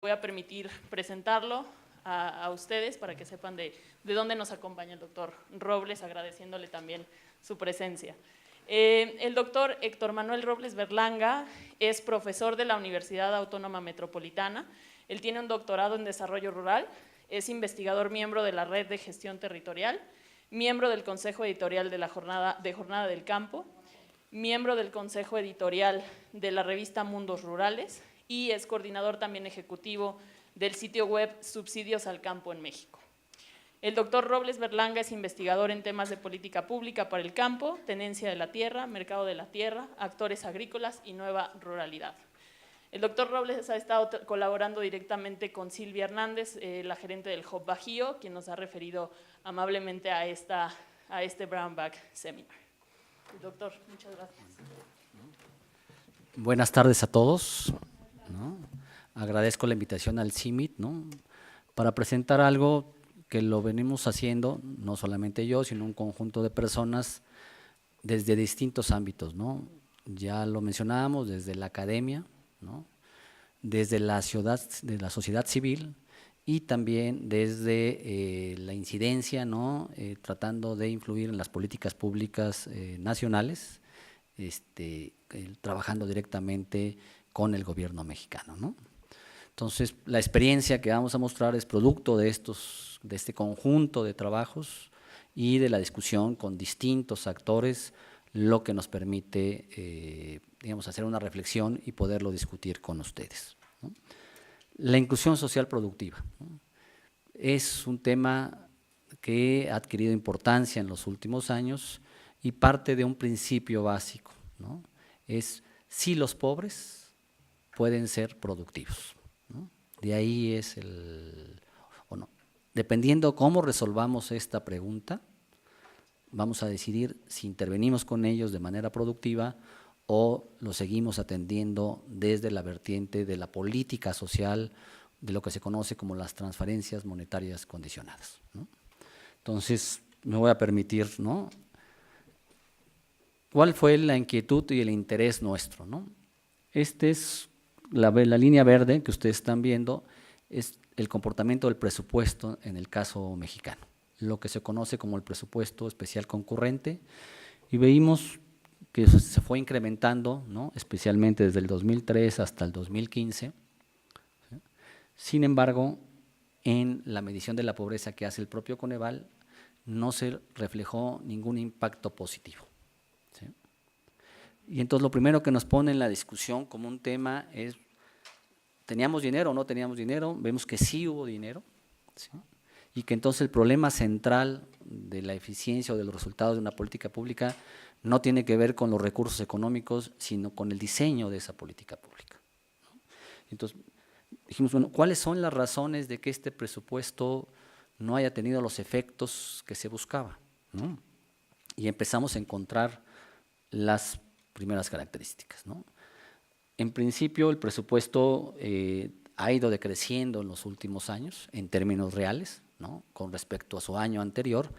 voy a permitir presentarlo a ustedes para que sepan de dónde nos acompaña el doctor Robles, agradeciéndole también su presencia. El doctor Héctor Manuel Robles Berlanga es profesor de la Universidad Autónoma Metropolitana. Él tiene un doctorado en desarrollo rural, es investigador miembro de la Red de Gestión Territorial, miembro del Consejo Editorial de la Jornada del Campo, miembro del Consejo Editorial de la revista Mundos Rurales y es coordinador también ejecutivo del sitio web Subsidios al Campo en México. El doctor Robles Berlanga es investigador en temas de política pública para el campo, tenencia de la tierra, mercado de la tierra, actores agrícolas y nueva ruralidad. El doctor Robles ha estado colaborando directamente con Silvia Hernández, la gerente del Hub Bajío, quien nos ha referido amablemente a este Brown Bag Seminar. Doctor, muchas gracias. Buenas tardes a todos, ¿no? Agradezco la invitación al CIMIT, ¿no? Para presentar algo que lo venimos haciendo, no solamente yo, sino un conjunto de personas desde distintos ámbitos, ¿no? Ya lo mencionábamos, desde la academia, ¿no? Desde la sociedad civil y también desde la incidencia, ¿no? Tratando de influir en las políticas públicas nacionales, trabajando directamente con el gobierno mexicano, ¿no? Entonces, la experiencia que vamos a mostrar es producto de este conjunto de trabajos y de la discusión con distintos actores, lo que nos permite, digamos, hacer una reflexión y poderlo discutir con ustedes, ¿no? La inclusión social productiva, ¿no? Es un tema que ha adquirido importancia en los últimos años y parte de un principio básico, ¿no? Es si los pobres pueden ser productivos, ¿no? De ahí es dependiendo cómo resolvamos esta pregunta, vamos a decidir si intervenimos con ellos de manera productiva o lo seguimos atendiendo desde la vertiente de la política social, de lo que se conoce como las transferencias monetarias condicionadas, ¿no? Entonces, me voy a permitir, ¿no? ¿Cuál fue la inquietud y el interés nuestro, ¿no? Es la línea verde que ustedes están viendo, es el comportamiento del presupuesto en el caso mexicano, lo que se conoce como el presupuesto especial concurrente, y veíamos que se fue incrementando, ¿no? Especialmente desde el 2003 hasta el 2015. ¿Sí? Sin embargo, en la medición de la pobreza que hace el propio Coneval, no se reflejó ningún impacto positivo, ¿sí? Y entonces lo primero que nos pone en la discusión como un tema es, ¿teníamos dinero o no teníamos dinero? Vemos que sí hubo dinero, ¿sí? Y que entonces el problema central de la eficiencia o de los resultados de una política pública no tiene que ver con los recursos económicos, sino con el diseño de esa política pública, ¿no? Entonces dijimos, bueno, ¿cuáles son las razones de que este presupuesto no haya tenido los efectos que se buscaba, ¿no? Y empezamos a encontrar las primeras características, ¿no? En principio, el presupuesto ha ido decreciendo en los últimos años en términos reales, ¿no? Con respecto a su año anterior,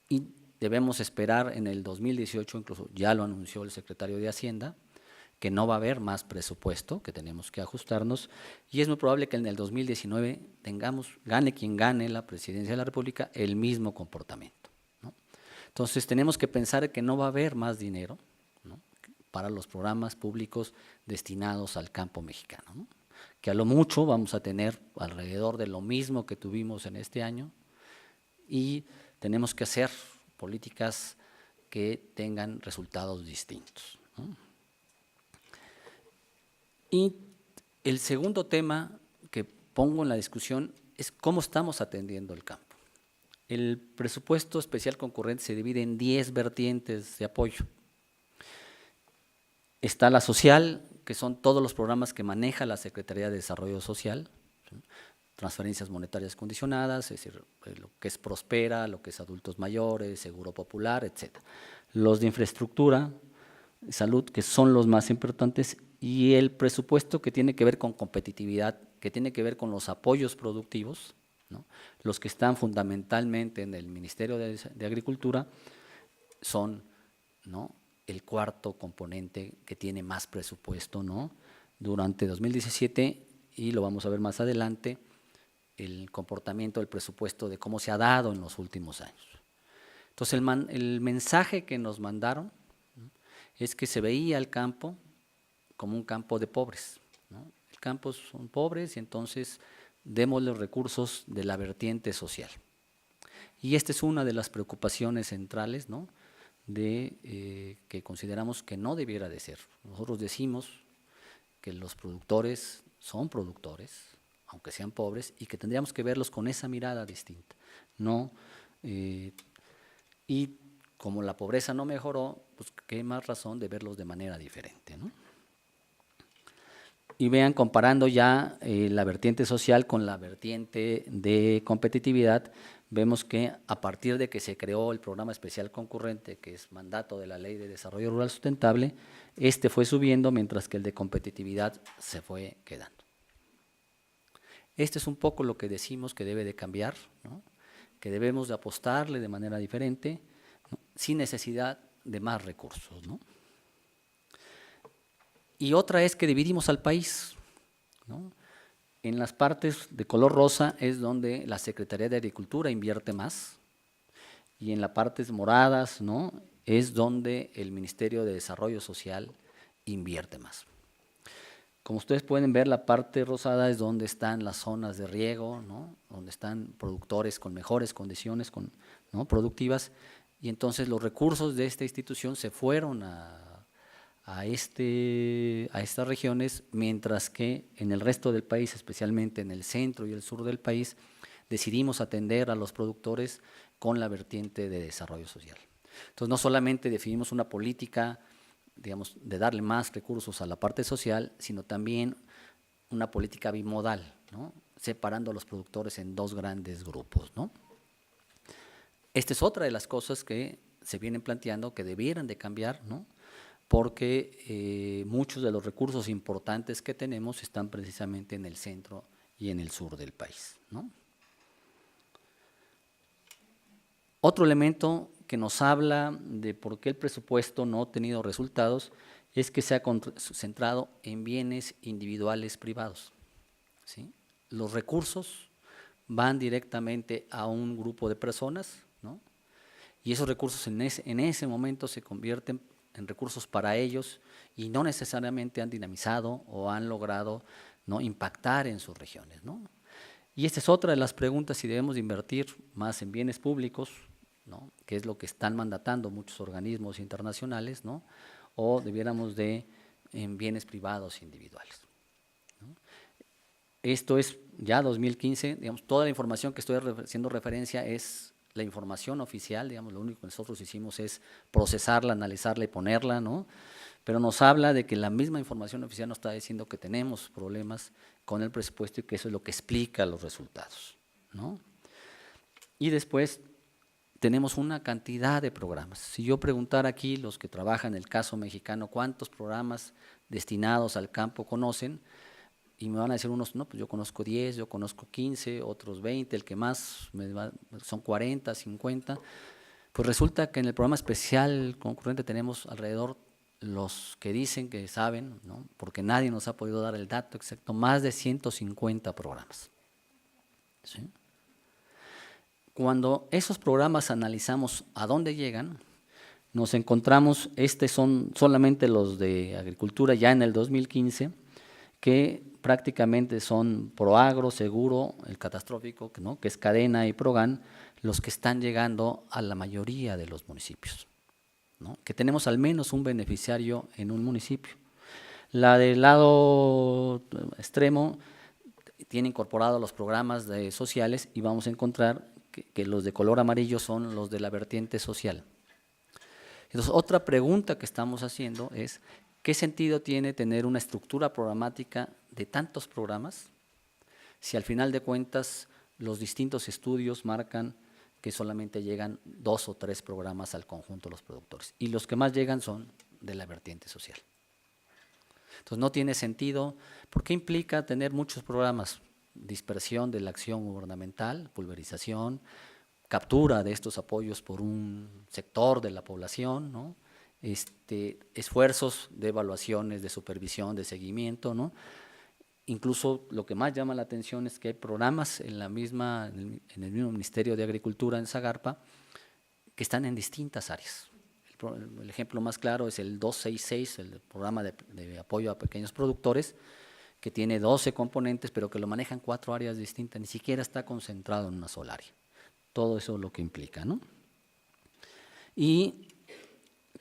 y debemos esperar en el 2018, incluso ya lo anunció el secretario de Hacienda, que no va a haber más presupuesto, que tenemos que ajustarnos, y es muy probable que en el 2019 gane quien gane la presidencia de la República, el mismo comportamiento, ¿no? Entonces tenemos que pensar que no va a haber más dinero, ¿no? Para los programas públicos destinados al campo mexicano, ¿no? Que a lo mucho vamos a tener alrededor de lo mismo que tuvimos en este año, y tenemos que hacer políticas que tengan resultados distintos, ¿no? Y el segundo tema que pongo en la discusión es cómo estamos atendiendo el campo. El presupuesto especial concurrente se divide en 10 vertientes de apoyo. Está la social, que son todos los programas que maneja la Secretaría de Desarrollo Social, ¿sí? Transferencias monetarias condicionadas, es decir, lo que es Prospera, lo que es adultos mayores, Seguro Popular, etc. Los de infraestructura, salud, que son los más importantes, y el presupuesto que tiene que ver con competitividad, que tiene que ver con los apoyos productivos, ¿no? Los que están fundamentalmente en el Ministerio de Agricultura son, ¿no?, el cuarto componente que tiene más presupuesto, ¿no?, durante 2017 y lo vamos a ver más adelante, el comportamiento del presupuesto de cómo se ha dado en los últimos años. Entonces el mensaje que nos mandaron, ¿no?, es que se veía el campo como un campo de pobres, ¿no? El campo son pobres y entonces démosle los recursos de la vertiente social. Y esta es una de las preocupaciones centrales, ¿no?, que consideramos que no debiera de ser. Nosotros decimos que los productores son productores, aunque sean pobres, y que tendríamos que verlos con esa mirada distinta, ¿no? Y como la pobreza no mejoró, pues qué más razón de verlos de manera diferente, ¿no? Y vean, comparando ya la vertiente social con la vertiente de competitividad, vemos que a partir de que se creó el programa especial concurrente, que es mandato de la Ley de Desarrollo Rural Sustentable, este fue subiendo mientras que el de competitividad se fue quedando. Este es un poco lo que decimos que debe de cambiar, ¿no?, que debemos de apostarle de manera diferente, ¿no?, sin necesidad de más recursos, ¿no? Y otra es que dividimos al país, ¿no? En las partes de color rosa es donde la Secretaría de Agricultura invierte más, y en las partes moradas, ¿no?, es donde el Ministerio de Desarrollo Social invierte más. Como ustedes pueden ver, la parte rosada es donde están las zonas de riego, ¿no?, donde están productores con mejores condiciones, ¿no?, productivas, y entonces los recursos de esta institución se fueron a estas regiones, mientras que en el resto del país, especialmente en el centro y el sur del país, decidimos atender a los productores con la vertiente de desarrollo social. Entonces, no solamente definimos una política, digamos, de darle más recursos a la parte social, sino también una política bimodal, ¿no?, separando a los productores en dos grandes grupos, ¿no? Esta es otra de las cosas que se vienen planteando que debieran de cambiar, ¿no?, porque muchos de los recursos importantes que tenemos están precisamente en el centro y en el sur del país, ¿no? Otro elemento que nos habla de por qué el presupuesto no ha tenido resultados es que se ha centrado en bienes individuales privados, ¿sí? Los recursos van directamente a un grupo de personas, ¿no?, y esos recursos en ese momento se convierten en recursos para ellos y no necesariamente han dinamizado o han logrado, ¿no?, impactar en sus regiones, ¿no? Y esta es otra de las preguntas, si debemos de invertir más en bienes públicos, ¿no?, que es lo que están mandatando muchos organismos internacionales, ¿no?, o debiéramos de en bienes privados individuales, ¿no? Esto es ya 2015, digamos, toda la información que estoy haciendo referencia es la información oficial, digamos, lo único que nosotros hicimos es procesarla, analizarla y ponerla, ¿no?, pero nos habla de que la misma información oficial nos está diciendo que tenemos problemas con el presupuesto y que eso es lo que explica los resultados, ¿no? Y después tenemos una cantidad de programas. Si yo preguntara aquí, los que trabajan en el caso mexicano, ¿cuántos programas destinados al campo conocen? Y me van a decir unos, no, pues yo conozco 10, yo conozco 15, otros 20, el que más son 40, 50. Pues resulta que en el programa especial concurrente tenemos alrededor, los que dicen que saben, ¿no?, porque nadie nos ha podido dar el dato exacto, más de 150 programas, ¿sí? Cuando esos programas analizamos a dónde llegan, nos encontramos, son solamente los de agricultura ya en el 2015, que prácticamente son Proagro, Seguro, el catastrófico, ¿no?, que es Cadena y Progan, los que están llegando a la mayoría de los municipios, ¿no?, que tenemos al menos un beneficiario en un municipio. La del lado extremo tiene incorporados los programas sociales y vamos a encontrar que los de color amarillo son los de la vertiente social. Entonces, otra pregunta que estamos haciendo es, ¿qué sentido tiene tener una estructura programática de tantos programas si al final de cuentas los distintos estudios marcan que solamente llegan 2 o 3 programas al conjunto de los productores? Y los que más llegan son de la vertiente social. Entonces, no tiene sentido. ¿Por qué implica tener muchos programas? Dispersión de la acción gubernamental, pulverización, captura de estos apoyos por un sector de la población, ¿no?, esfuerzos de evaluaciones, de supervisión, de seguimiento, ¿no?, incluso lo que más llama la atención es que hay programas en el mismo Ministerio de Agricultura en Zagarpa que están en distintas áreas. El ejemplo más claro es el 266, el programa de apoyo a pequeños productores, que tiene 12 componentes, pero que lo manejan 4 áreas distintas, ni siquiera está concentrado en una sola área. Todo eso es lo que implica, ¿no? Y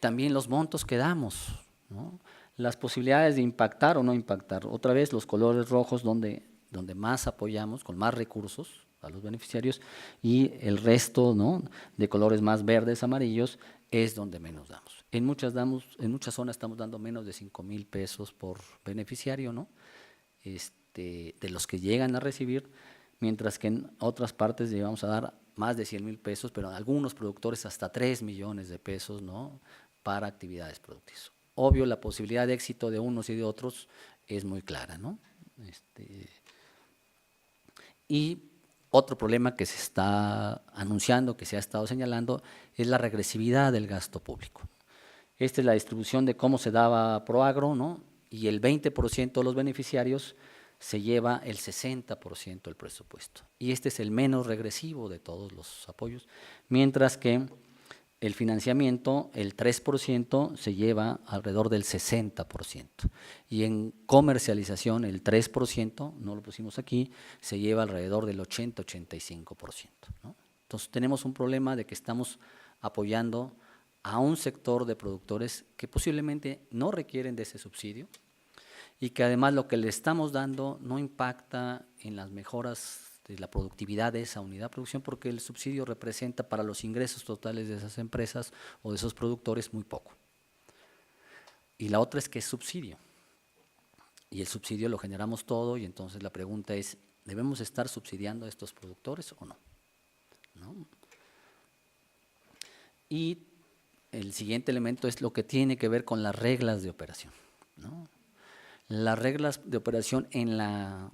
también los montos que damos, ¿no? Las posibilidades de impactar o no impactar. Otra vez los colores rojos donde más apoyamos, con más recursos a los beneficiarios, y el resto, ¿no?, de colores más verdes, amarillos, es donde menos damos. En muchas zonas estamos dando menos de 5,000 pesos por beneficiario, ¿no?, de los que llegan a recibir, mientras que en otras partes llegamos a dar más de 100,000 pesos, pero algunos productores hasta 3 millones de pesos, ¿no?, para actividades productivas. Obvio, la posibilidad de éxito de unos y de otros es muy clara, ¿no? Y otro problema que se está anunciando, que se ha estado señalando, es la regresividad del gasto público. Esta es la distribución de cómo se daba Proagro, ¿no?, y el 20% de los beneficiarios se lleva el 60% del presupuesto. Y este es el menos regresivo de todos los apoyos, mientras que el financiamiento, el 3%, se lleva alrededor del 60%. Y en comercialización, el 3%, no lo pusimos aquí, se lleva alrededor del 80-85%, ¿no? Entonces, tenemos un problema de que estamos apoyando a un sector de productores que posiblemente no requieren de ese subsidio y que además lo que le estamos dando no impacta en las mejoras de la productividad de esa unidad de producción, porque el subsidio representa para los ingresos totales de esas empresas o de esos productores muy poco. Y la otra es que es subsidio, y el subsidio lo generamos todo, y entonces la pregunta es, ¿debemos estar subsidiando a estos productores o no? ¿No? Y el siguiente elemento es lo que tiene que ver con las reglas de operación, ¿no? Las reglas de operación en la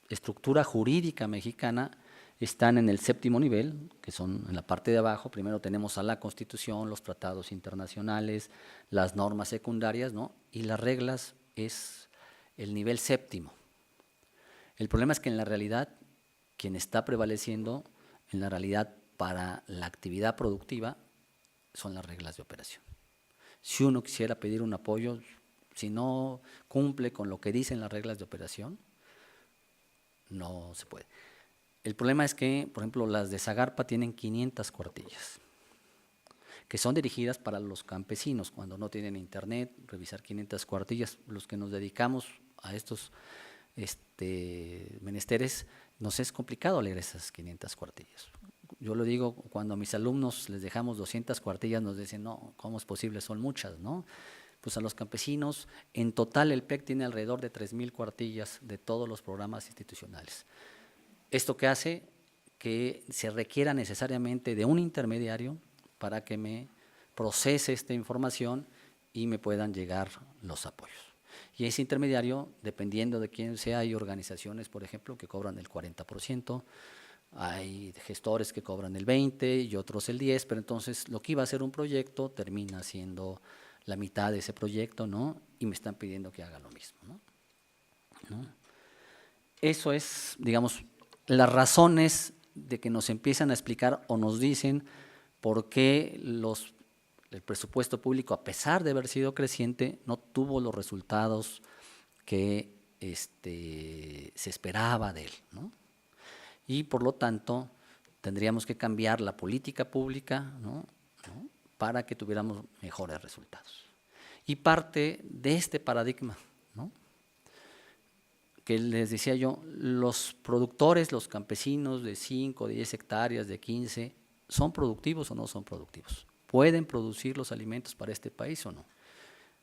estructura jurídica mexicana están en el 7º nivel, que son en la parte de abajo. Primero tenemos a la Constitución, los tratados internacionales, las normas secundarias, ¿no?, y las reglas es el nivel 7º. El problema es que en la realidad, quien está prevaleciendo en la realidad para la actividad productiva son las reglas de operación. Si uno quisiera pedir un apoyo, si no cumple con lo que dicen las reglas de operación, no se puede. El problema es que, por ejemplo, las de Zagarpa tienen 500 cuartillas, que son dirigidas para los campesinos. Cuando no tienen internet, revisar 500 cuartillas, los que nos dedicamos a estos menesteres, nos es complicado leer esas 500 cuartillas. Yo lo digo, cuando a mis alumnos les dejamos 200 cuartillas, nos dicen, no, ¿cómo es posible? Son muchas, ¿no? Pues a los campesinos, en total el PEC tiene alrededor de 3,000 cuartillas de todos los programas institucionales. ¿Esto qué hace? Que se requiera necesariamente de un intermediario para que me procese esta información y me puedan llegar los apoyos. Y ese intermediario, dependiendo de quién sea, hay organizaciones, por ejemplo, que cobran el 40%, hay gestores que cobran el 20% y otros el 10%, pero entonces lo que iba a ser un proyecto termina siendo la mitad de ese proyecto, ¿no?, y me están pidiendo que haga lo mismo, ¿no? Eso es, digamos, las razones de que nos empiezan a explicar o nos dicen por qué el presupuesto público, a pesar de haber sido creciente, no tuvo los resultados que se esperaba de él, ¿no? Y por lo tanto tendríamos que cambiar la política pública, ¿no?, para que tuviéramos mejores resultados. Y parte de este paradigma, ¿no?, que les decía yo, los productores, los campesinos de 5, 10 hectáreas, de 15, ¿son productivos o no son productivos? ¿Pueden producir los alimentos para este país o no?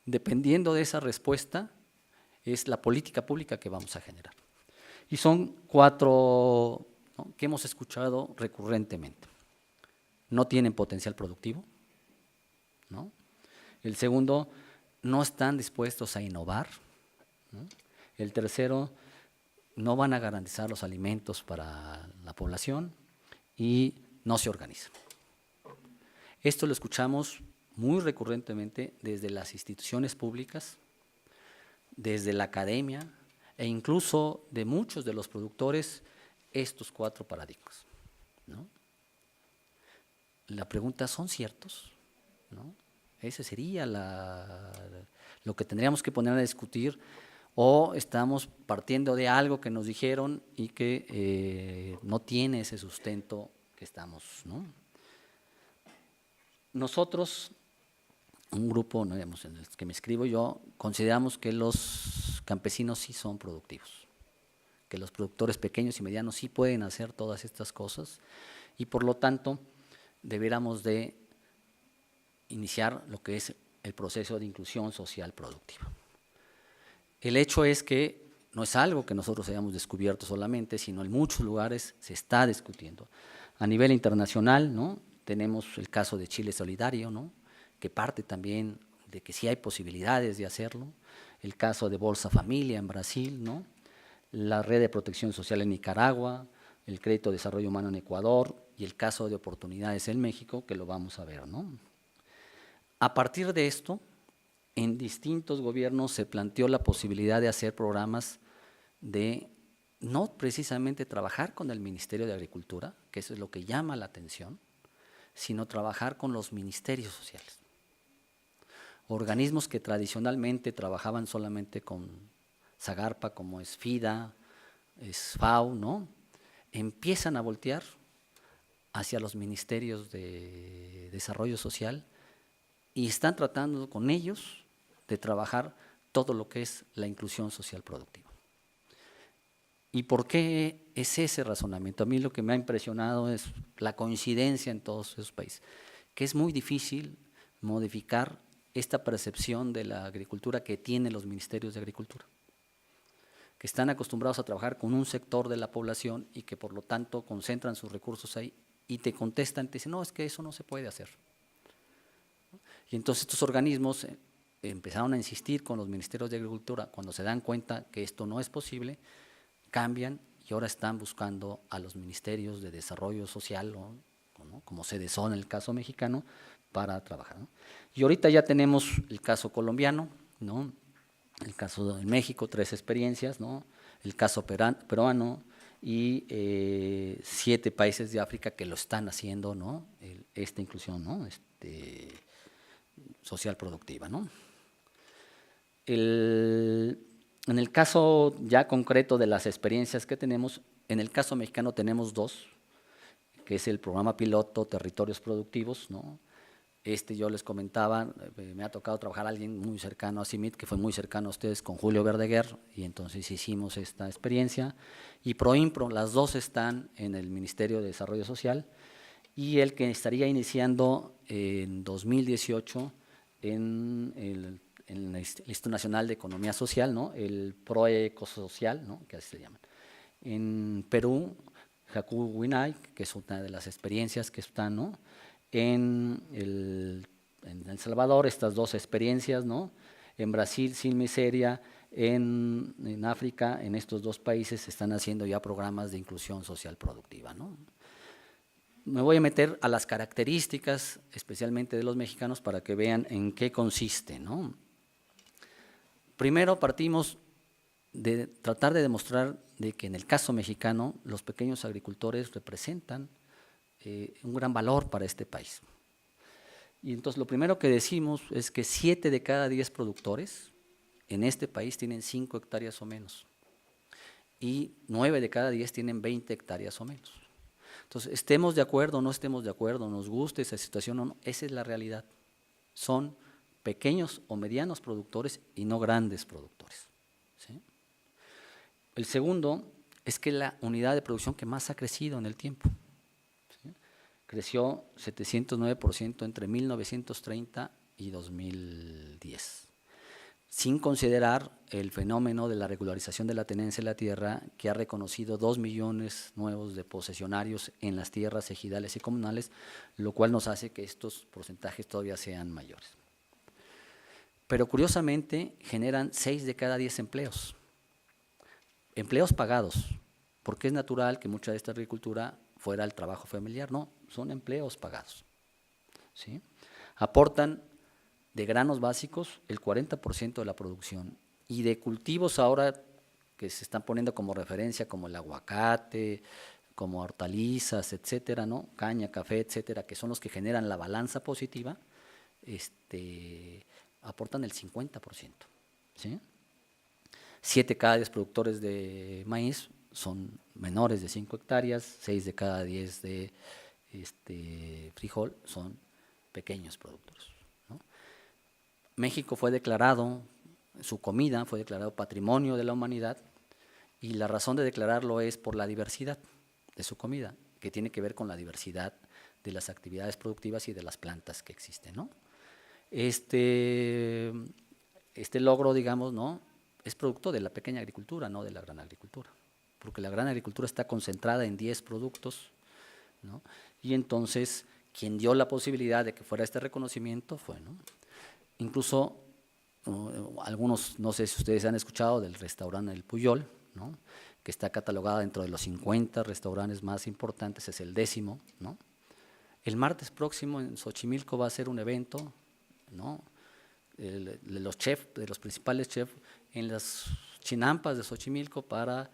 Dependiendo de esa respuesta, es la política pública que vamos a generar. Y son 4, ¿no?, que hemos escuchado recurrentemente. No tienen potencial productivo, ¿no? El segundo, no están dispuestos a innovar, ¿no? El tercero, no van a garantizar los alimentos para la población y no se organizan. Esto lo escuchamos muy recurrentemente desde las instituciones públicas, desde la academia, e incluso de muchos de los productores estos 4 paradigmas, ¿no? La pregunta, ¿son ciertos? ¿No? Ese sería lo que tendríamos que poner a discutir, o estamos partiendo de algo que nos dijeron y que no tiene ese sustento que estamos, ¿no? Nosotros, un grupo, ¿no?, digamos, en el que me inscribo yo, consideramos que los campesinos sí son productivos, que los productores pequeños y medianos sí pueden hacer todas estas cosas, y por lo tanto deberíamos de iniciar lo que es el proceso de inclusión social productiva. El hecho es que no es algo que nosotros hayamos descubierto solamente, sino en muchos lugares se está discutiendo. A nivel internacional, ¿no?, tenemos el caso de Chile Solidario, ¿no?, que parte también de que sí hay posibilidades de hacerlo, el caso de Bolsa Familia en Brasil, ¿no?, la Red de Protección Social en Nicaragua, el Crédito de Desarrollo Humano en Ecuador y el caso de Oportunidades en México, que lo vamos a ver, ¿no? A partir de esto, en distintos gobiernos se planteó la posibilidad de hacer programas de no precisamente trabajar con el Ministerio de Agricultura, que eso es lo que llama la atención, sino trabajar con los ministerios sociales. Organismos que tradicionalmente trabajaban solamente con Zagarpa, como es FIDA, es FAO, ¿no?, empiezan a voltear hacia los ministerios de desarrollo social y están tratando con ellos de trabajar todo lo que es la inclusión social productiva. ¿Y por qué es ese razonamiento? A mí lo que me ha impresionado es la coincidencia en todos esos países, que es muy difícil modificar esta percepción de la agricultura que tienen los ministerios de agricultura, que están acostumbrados a trabajar con un sector de la población y que por lo tanto concentran sus recursos ahí y te contestan, te dicen, no, es que eso no se puede hacer. Y entonces estos organismos empezaron a insistir con los ministerios de agricultura, cuando se dan cuenta que esto no es posible, cambian y ahora están buscando a los ministerios de desarrollo social, ¿no?, como CDSON en el caso mexicano, para trabajar, ¿no? Y ahorita ya tenemos el caso colombiano, ¿no?, el caso de México, 3 experiencias, ¿no?, el caso peruano y 7 países de África que lo están haciendo, ¿no?, esta inclusión, ¿no?, social productiva, ¿no? En el caso ya concreto de las experiencias que tenemos, en el caso mexicano tenemos 2, que es el programa piloto Territorios Productivos, ¿no? Yo les comentaba, me ha tocado trabajar a alguien muy cercano a CIMIT, que fue muy cercano a ustedes, con Julio Verdeguer, y entonces hicimos esta experiencia. Y PROIMPRO, las 2 están en el Ministerio de Desarrollo Social, y el que estaría iniciando en 2018 en el Instituto Nacional de Economía Social, ¿no?, el PROECOSocial, ¿no?, que así se llaman. En Perú, Jacu Winay, que es una de las experiencias que están, ¿no?, en El Salvador, estas 2 experiencias, ¿no?, en Brasil, Sin Miseria, en África, en estos 2 países se están haciendo ya programas de inclusión social productiva, ¿no? Me voy a meter a las características, especialmente de los mexicanos, para que vean en qué consiste, ¿no? Primero partimos de tratar de demostrar de que en el caso mexicano los pequeños agricultores representan un gran valor para este país. Y entonces lo primero que decimos es que 7 de cada 10 productores en este país tienen 5 hectáreas o menos y 9 de cada 10 tienen 20 hectáreas o menos. Entonces, estemos de acuerdo o no estemos de acuerdo, nos guste esa situación o no, esa es la realidad. Son pequeños o medianos productores y no grandes productores, ¿sí? El segundo es que la unidad de producción que más ha crecido en el tiempo, ¿sí?, creció 709% entre 1930 y 2010. Sin considerar el fenómeno de la regularización de la tenencia de la tierra, que ha reconocido 2 millones nuevos de posesionarios en las tierras ejidales y comunales, lo cual nos hace que estos porcentajes todavía sean mayores. Pero curiosamente generan 6 de cada 10 empleos pagados, porque es natural que mucha de esta agricultura fuera el trabajo familiar, no, son empleos pagados, ¿sí? Aportan de granos básicos el 40% de la producción y de cultivos ahora que se están poniendo como referencia, como el aguacate, como hortalizas, etcétera, ¿no? Caña, café, etcétera, que son los que generan la balanza positiva, aportan el 50%, ¿sí? 7 cada 10 productores de maíz son menores de 5 hectáreas, 6 de cada 10 de frijol son pequeños productores, ¿no? México fue declarado, su comida fue declarado Patrimonio de la Humanidad, y la razón de declararlo es por la diversidad de su comida, que tiene que ver con la diversidad de las actividades productivas y de las plantas que existen, ¿no? Este logro, digamos, ¿no?, es producto de la pequeña agricultura, no de la gran agricultura, porque la gran agricultura está concentrada en 10 productos, ¿no? Y entonces, quien dio la posibilidad de que fuera este reconocimiento fue, ¿no? Incluso, algunos, no sé si ustedes han escuchado del restaurante El Puyol, ¿no?, que está catalogada dentro de los 50 restaurantes más importantes, es el 10º, ¿no? El martes próximo en Xochimilco va a ser un evento, ¿no?, de los chefs, de los principales chefs en las chinampas de Xochimilco para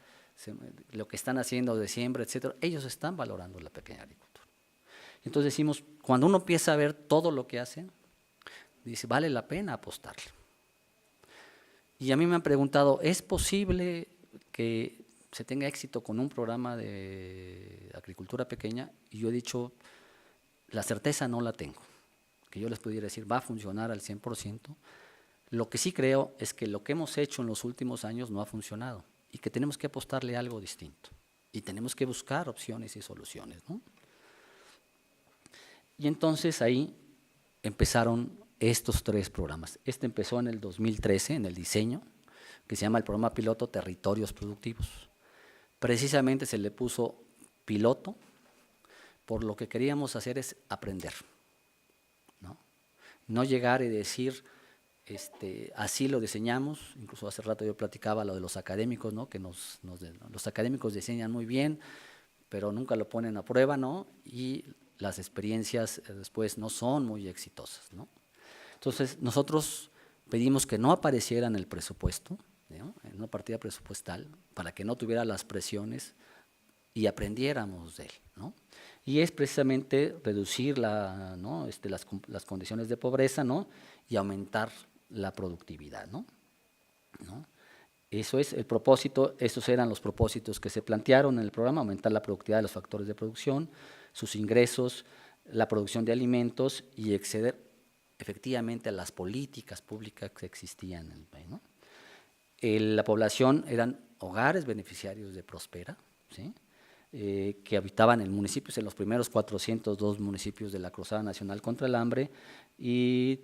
lo que están haciendo de siembra, etcétera. Ellos están valorando la pequeña agricultura. Entonces decimos, cuando uno empieza a ver todo lo que hacen, dice, vale la pena apostarle. Y a mí me han preguntado, ¿es posible que se tenga éxito con un programa de agricultura pequeña? Y yo he dicho, la certeza no la tengo, que yo les pudiera decir, va a funcionar al 100%. Lo que sí creo es que lo que hemos hecho en los últimos años no ha funcionado y que tenemos que apostarle a algo distinto y tenemos que buscar opciones y soluciones, ¿no? Y entonces ahí empezaron estos 3 programas. Este empezó en el 2013, en el diseño, que se llama el programa piloto Territorios Productivos. Precisamente se le puso piloto, por lo que queríamos hacer es aprender, ¿no? No llegar y decir, así lo diseñamos. Incluso hace rato yo platicaba lo de los académicos, ¿no?, que los académicos diseñan muy bien, pero nunca lo ponen a prueba, ¿no?, y las experiencias después no son muy exitosas, ¿no? Entonces, nosotros pedimos que no apareciera en el presupuesto, ¿no?, en una partida presupuestal, para que no tuviera las presiones y aprendiéramos de él, ¿no? Y es precisamente reducir ¿no?, las condiciones de pobreza, ¿no?, y aumentar la productividad, ¿no? Eso es el propósito, esos eran los propósitos que se plantearon en el programa: aumentar la productividad de los factores de producción, sus ingresos, la producción de alimentos y exceder efectivamente a las políticas públicas que existían en el país, ¿no? La población eran hogares beneficiarios de Prospera, ¿sí?, que habitaban en municipios, en los primeros 402 municipios de la Cruzada Nacional contra el Hambre, y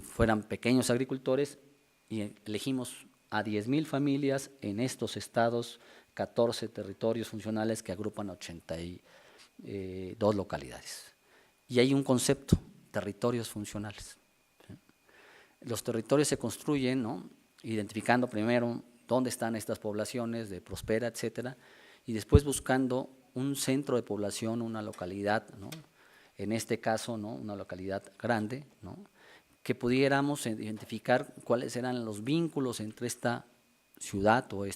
fueran pequeños agricultores, y elegimos a 10,000 familias en estos estados, 14 territorios funcionales que agrupan 82 localidades. Y hay un concepto, territorios funcionales, ¿sí? Los territorios se construyen, ¿no?, identificando primero dónde están estas poblaciones de Prospera, etcétera, y después buscando un centro de población, una localidad, ¿no?, en este caso, ¿no?, una localidad grande, ¿no?, que pudiéramos identificar cuáles eran los vínculos entre esta ciudad o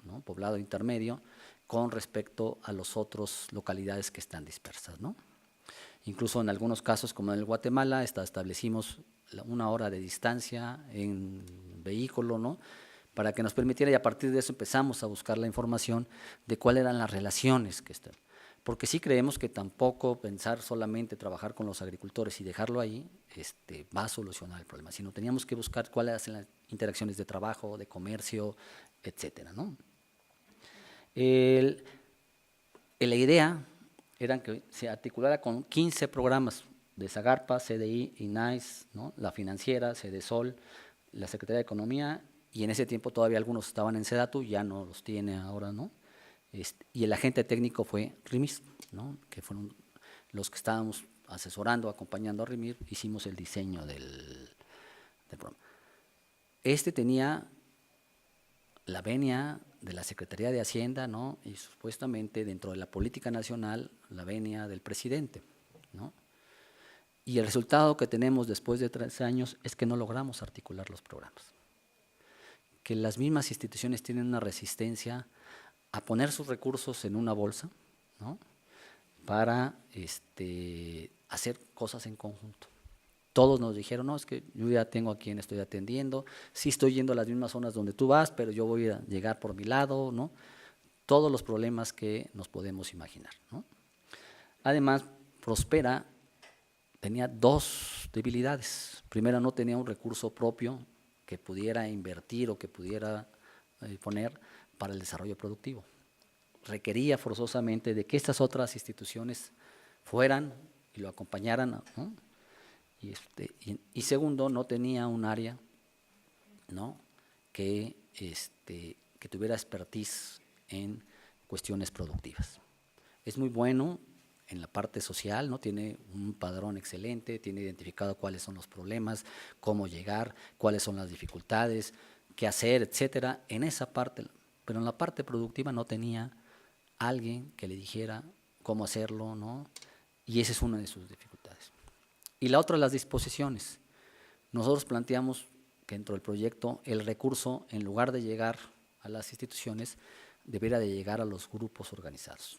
¿no?, poblado intermedio con respecto a las otras localidades que están dispersas, ¿no? Incluso en algunos casos, como en el Guatemala, establecimos 1 hora de distancia en vehículo, ¿no?, para que nos permitiera, y a partir de eso empezamos a buscar la información de cuáles eran las relaciones que están. Porque sí creemos que tampoco pensar solamente trabajar con los agricultores y dejarlo ahí va a solucionar el problema, sino teníamos que buscar cuáles eran las interacciones de trabajo, de comercio, etcétera, ¿no? La idea era que se articulara con 15 programas de Zagarpa, CDI, INAIS, ¿no?, la financiera, Cedesol, la Secretaría de Economía, y en ese tiempo todavía algunos estaban en Sedatu, ya no los tiene ahora, ¿no? Y el agente técnico fue RIMIS, ¿no?, que fueron los que estábamos asesorando, acompañando a RIMIS, hicimos el diseño del programa. Tenía la venia de la Secretaría de Hacienda, ¿no?, y supuestamente dentro de la política nacional, la venia del presidente, ¿no? Y el resultado que tenemos después de 3 años es que no logramos articular los programas. que las mismas instituciones tienen una resistencia a poner sus recursos en una bolsa, ¿no?, para hacer cosas en conjunto. Todos nos dijeron, no, es que yo ya tengo a quien estoy atendiendo, sí estoy yendo a las mismas zonas donde tú vas, pero yo voy a llegar por mi lado, ¿no? Todos los problemas que nos podemos imaginar, ¿no? Además, Prospera tenía dos debilidades. Primero, no tenía un recurso propio que pudiera invertir o que pudiera poner para el desarrollo productivo. Requería forzosamente de que estas otras instituciones fueran y lo acompañaran, ¿no? Y segundo, no tenía un área, ¿no?, que tuviera expertise en cuestiones productivas. Es muy bueno en la parte social, ¿no?, tiene un padrón excelente, tiene identificado cuáles son los problemas, cómo llegar, cuáles son las dificultades, qué hacer, etcétera, en esa parte, pero en la parte productiva no tenía alguien que le dijera cómo hacerlo, ¿no? Y esa es una de sus dificultades. Y la otra, las disposiciones. Nosotros planteamos que dentro del proyecto el recurso, en lugar de llegar a las instituciones, debería de llegar a los grupos organizados.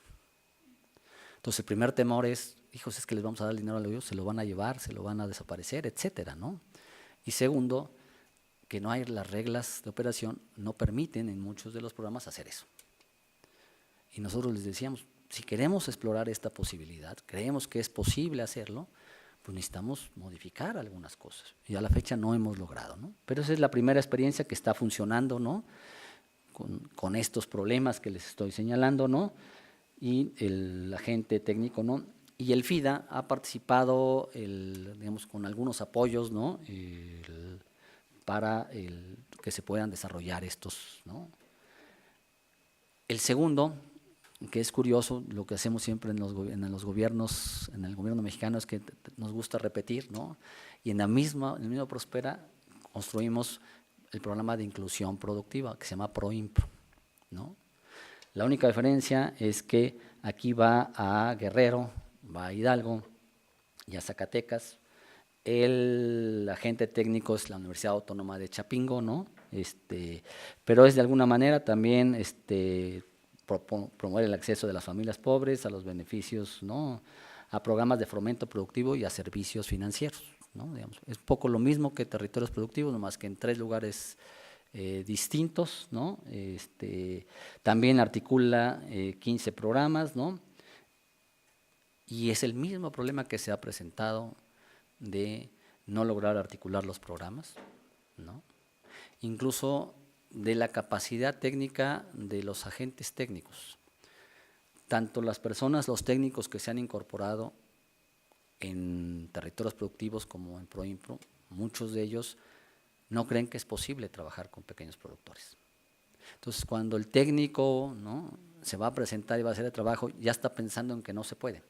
Entonces, el primer temor es, hijos, es que les vamos a dar el dinero a ellos, se lo van a llevar, se lo van a desaparecer, etcétera, ¿no? Y segundo, que no hay las reglas de operación, no permiten en muchos de los programas hacer eso. Y nosotros les decíamos, si queremos explorar esta posibilidad, creemos que es posible hacerlo, pues necesitamos modificar algunas cosas. Y a la fecha no hemos logrado, ¿no? Pero esa es la primera experiencia que está funcionando, ¿no?, con estos problemas que les estoy señalando, ¿no? Y el agente técnico, ¿no? Y el FIDA ha participado, digamos, con algunos apoyos, ¿no?, para que se puedan desarrollar estos, ¿no? El segundo, que es curioso, lo que hacemos siempre en los gobiernos, en el gobierno mexicano, es que nos gusta repetir, ¿no? Y en el mismo Prospera construimos el programa de inclusión productiva, que se llama ProImpro, ¿no? La única diferencia es que aquí va a Guerrero, va a Hidalgo y a Zacatecas. El agente técnico es la Universidad Autónoma de Chapingo, ¿no? Pero es de alguna manera también promover el acceso de las familias pobres a los beneficios, ¿no?, a programas de fomento productivo y a servicios financieros, ¿no? Digamos, es un poco lo mismo que territorios productivos, nomás que en 3 lugares distintos, ¿no? También articula 15 programas, ¿no? Y es el mismo problema que se ha presentado de no lograr articular los programas, ¿no? Incluso de la capacidad técnica de los agentes técnicos. Tanto las personas, los técnicos que se han incorporado en territorios productivos como en ProImpro, muchos de ellos no creen que es posible trabajar con pequeños productores. Entonces, cuando el técnico, ¿no?, se va a presentar y va a hacer el trabajo, ya está pensando en que no se puede,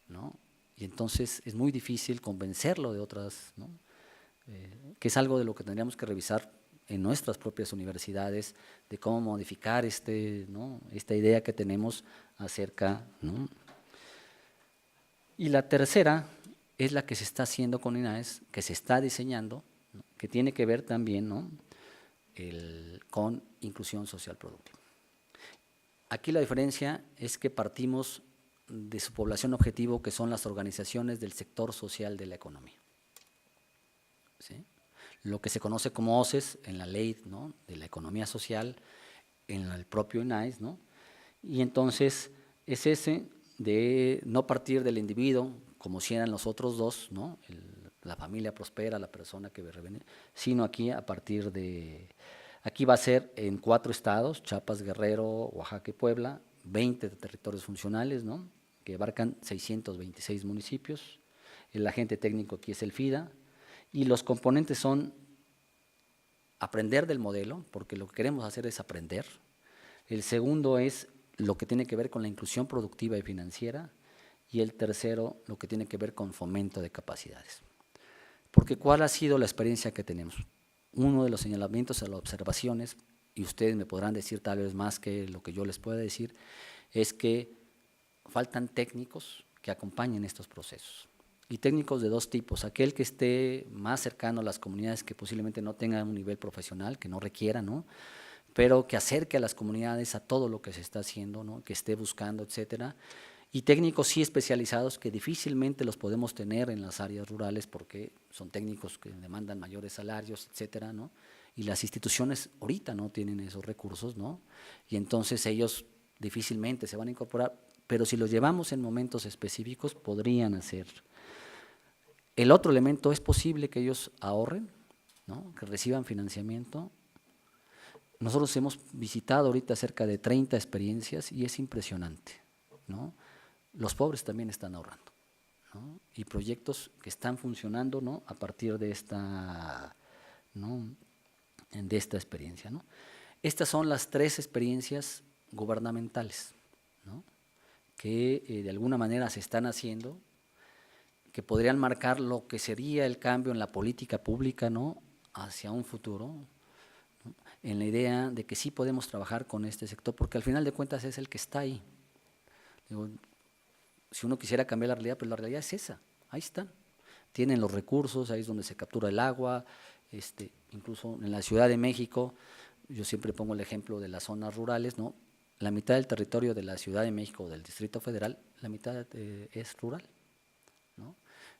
¿no? Y entonces es muy difícil convencerlo de otras, ¿no?, que es algo de lo que tendríamos que revisar en nuestras propias universidades, de cómo modificar ¿no?, esta idea que tenemos acerca, ¿no? Y la tercera es la que se está haciendo con INAES, que se está diseñando, ¿no?, que tiene que ver también, ¿no?, con inclusión social productiva. Aquí la diferencia es que partimos de su población objetivo, que son las organizaciones del sector social de la economía, ¿sí? Lo que se conoce como OCES en la ley, ¿no?, de la economía social, en el propio INAES, ¿no? Y entonces es ese de no partir del individuo, como si eran los otros dos, ¿no?, la familia prospera, la persona que reviene, sino aquí a partir de, aquí va a ser en 4 estados, Chiapas, Guerrero, Oaxaca y Puebla, 20 territorios funcionales, ¿no?, que abarcan 626 municipios. El agente técnico aquí es el FIDA, y los componentes son aprender del modelo, porque lo que queremos hacer es aprender. El segundo es lo que tiene que ver con la inclusión productiva y financiera, y el tercero, lo que tiene que ver con fomento de capacidades. Porque ¿cuál ha sido la experiencia que tenemos? Uno de los señalamientos a las observaciones, y ustedes me podrán decir tal vez más que lo que yo les pueda decir, es que faltan técnicos que acompañen estos procesos. Y técnicos de dos tipos, aquel que esté más cercano a las comunidades que posiblemente no tengan un nivel profesional, que no requiera, ¿no? Pero que acerque a las comunidades a todo lo que se está haciendo, ¿no? Que esté buscando, etcétera. Y técnicos sí especializados que difícilmente los podemos tener en las áreas rurales porque son técnicos que demandan mayores salarios, etcétera, ¿no? Y las instituciones ahorita no tienen esos recursos, ¿no? Y entonces ellos difícilmente se van a incorporar, pero si los llevamos en momentos específicos podrían hacer. El otro elemento, es posible que ellos ahorren, ¿no? Que reciban financiamiento. Nosotros hemos visitado ahorita cerca de 30 experiencias y es impresionante, ¿no? Los pobres también están ahorrando, ¿no? Y proyectos que están funcionando, ¿no? A partir de esta, ¿no? De esta experiencia, ¿no? Estas son las 3 experiencias gubernamentales, ¿no? Que de alguna manera se están haciendo, que podrían marcar lo que sería el cambio en la política pública, ¿no? Hacia un futuro, ¿no? En la idea de que sí podemos trabajar con este sector, porque al final de cuentas es el que está ahí. Digo, si uno quisiera cambiar la realidad, pues la realidad es esa, ahí están. Tienen los recursos, ahí es donde se captura el agua, incluso en la Ciudad de México, yo siempre pongo el ejemplo de las zonas rurales, ¿no? La mitad del territorio de la Ciudad de México o del Distrito Federal, la mitad es rural, ¿no?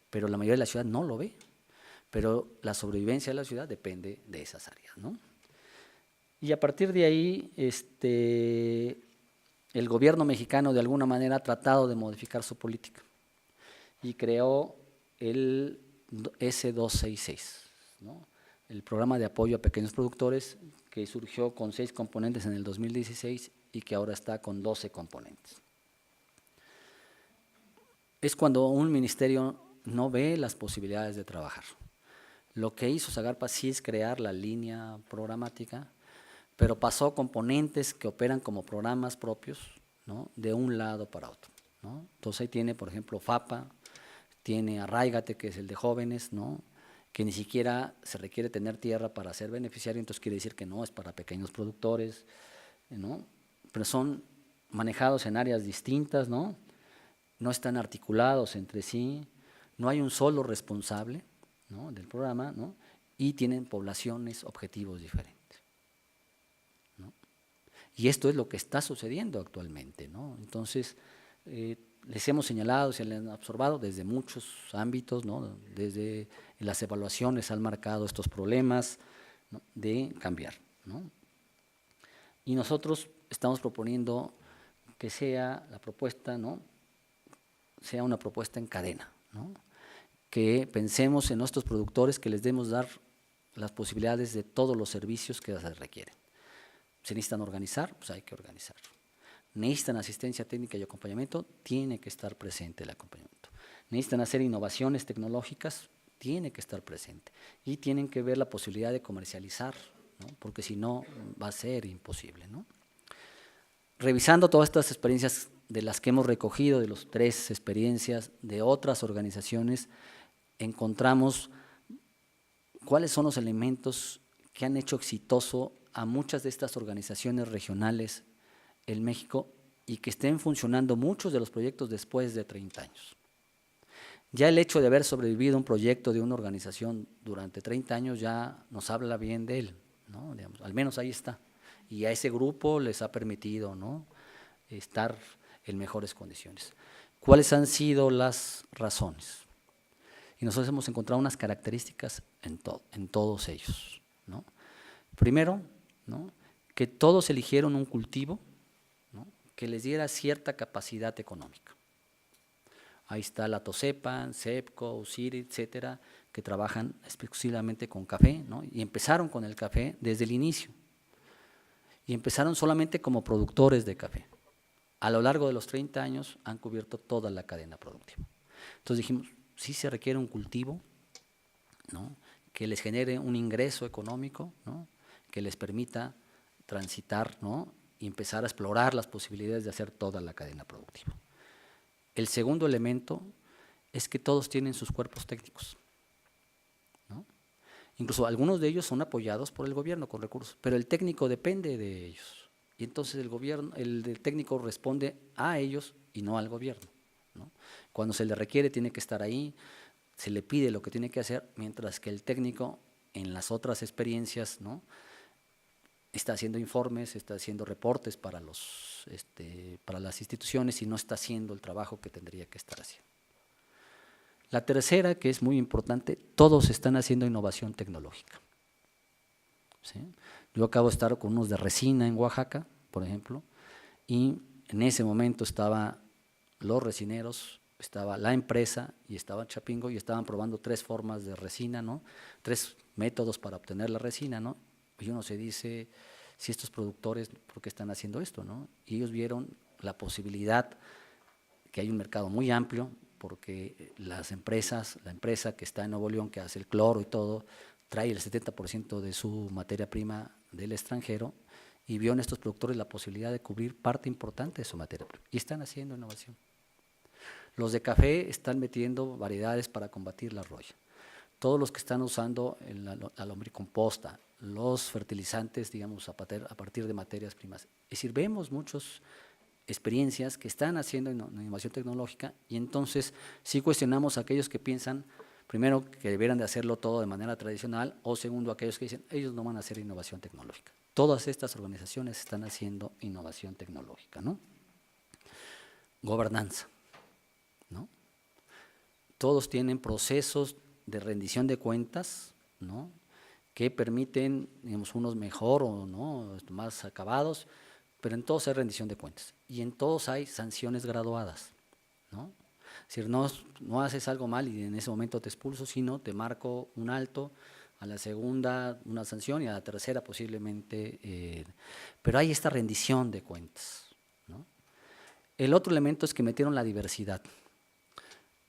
Pero la mayoría de la ciudad no lo ve, pero la sobrevivencia de la ciudad depende de esas áreas, ¿no? Y a partir de ahí, el gobierno mexicano de alguna manera ha tratado de modificar su política y creó el S266, ¿no? El programa de apoyo a pequeños productores, que surgió con 6 componentes en el 2016 y que ahora está con 12 componentes. Es cuando un ministerio no ve las posibilidades de trabajar. Lo que hizo Zagarpa sí es crear la línea programática, pero pasó componentes que operan como programas propios, ¿no? De un lado para otro, ¿no? Entonces ahí tiene, por ejemplo, FAPA, tiene Arráigate, que es el de jóvenes, ¿no? Que ni siquiera se requiere tener tierra para ser beneficiario, entonces quiere decir que no es para pequeños productores, ¿no? Pero son manejados en áreas distintas, ¿no? No están articulados entre sí, no hay un solo responsable, ¿no? Del programa, ¿no? Y tienen poblaciones, objetivos diferentes, ¿no? Y esto es lo que está sucediendo actualmente, ¿no? Entonces, les hemos señalado, se les han observado desde muchos ámbitos, ¿no? Desde las evaluaciones han marcado estos problemas, ¿no? De cambiar, ¿no? Y nosotros estamos proponiendo que sea la propuesta, ¿no? Sea una propuesta en cadena, ¿no? Que pensemos en nuestros productores, que les demos dar las posibilidades de todos los servicios que se requieren. Se necesitan organizar, pues hay que organizar. Necesitan asistencia técnica y acompañamiento, tiene que estar presente el acompañamiento. Necesitan hacer innovaciones tecnológicas, tiene que estar presente. Y tienen que ver la posibilidad de comercializar, ¿no? Porque si no va a ser imposible, ¿no? Revisando todas estas experiencias de las que hemos recogido, de las 3 experiencias de otras organizaciones, encontramos cuáles son los elementos que han hecho exitoso a muchas de estas organizaciones regionales en México y que estén funcionando muchos de los proyectos después de 30 años. Ya el hecho de haber sobrevivido un proyecto de una organización durante 30 años ya nos habla bien de él, ¿no? Digamos, al menos ahí está. Y a ese grupo les ha permitido, ¿no? Estar en mejores condiciones. ¿Cuáles han sido las razones? Y nosotros hemos encontrado unas características en todos ellos, ¿no? Primero, ¿no? Que todos eligieron un cultivo, ¿no? Que les diera cierta capacidad económica. Ahí está la Tosepan, CEPCO, USIRI, etcétera, que trabajan exclusivamente con café, ¿no? Y empezaron con el café desde el inicio. Y empezaron solamente como productores de café. A lo largo de los 30 años han cubierto toda la cadena productiva. Entonces dijimos, sí se requiere un cultivo, ¿no? Que les genere un ingreso económico, ¿no? Que les permita transitar, ¿no? Y empezar a explorar las posibilidades de hacer toda la cadena productiva. El segundo elemento es que todos tienen sus cuerpos técnicos, ¿no? Incluso algunos de ellos son apoyados por el gobierno con recursos, pero el técnico depende de ellos. Y entonces el técnico responde a ellos y no al gobierno, ¿no? Cuando se le requiere tiene que estar ahí, se le pide lo que tiene que hacer, mientras que el técnico en las otras experiencias, ¿no?, está haciendo informes, está haciendo reportes para las instituciones y no está haciendo el trabajo que tendría que estar haciendo. La tercera, que es muy importante, todos están haciendo innovación tecnológica, ¿sí? Yo acabo de estar con unos de resina en Oaxaca, por ejemplo, y en ese momento estaban los resineros, estaba la empresa y estaba Chapingo y estaban probando 3 formas de resina, ¿no?, 3 métodos para obtener la resina, ¿no? Y uno se dice, si estos productores, ¿por qué están haciendo esto, no? Y ellos vieron la posibilidad, que hay un mercado muy amplio, porque la empresa que está en Nuevo León, que hace el cloro y todo, trae el 70% de su materia prima del extranjero, y vio en estos productores la posibilidad de cubrir parte importante de su materia prima, y están haciendo innovación. Los de café están metiendo variedades para combatir la roya. Todos los que están usando la lombricomposta, los fertilizantes, digamos, a partir de materias primas. Es decir, vemos muchas experiencias que están haciendo innovación tecnológica, y entonces sí cuestionamos a aquellos que piensan, primero, que debieran de hacerlo todo de manera tradicional, o segundo, aquellos que dicen, ellos no van a hacer innovación tecnológica. Todas estas organizaciones están haciendo innovación tecnológica, ¿no? Gobernanza, ¿no? Todos tienen procesos de rendición de cuentas, ¿no?, que permiten, digamos, unos mejor o no, más acabados, pero en todos hay rendición de cuentas y en todos hay sanciones graduadas, ¿no? Es decir, no haces algo mal y en ese momento te expulso, sino te marco un alto, a la segunda una sanción y a la tercera posiblemente, pero hay esta rendición de cuentas, ¿no? El otro elemento es que metieron la diversidad.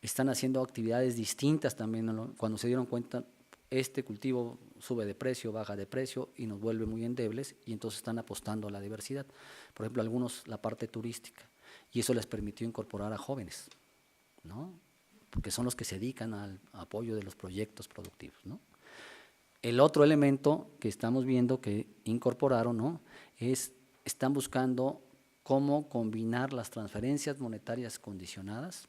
Están haciendo actividades distintas también, ¿no? Cuando se dieron cuenta, este cultivo sube de precio, baja de precio y nos vuelve muy endebles, y entonces están apostando a la diversidad. Por ejemplo, algunos la parte turística, y eso les permitió incorporar a jóvenes, ¿no?, porque son los que se dedican al apoyo de los proyectos productivos, ¿no? El otro elemento que estamos viendo que incorporaron, ¿no?, están buscando cómo combinar las transferencias monetarias condicionadas,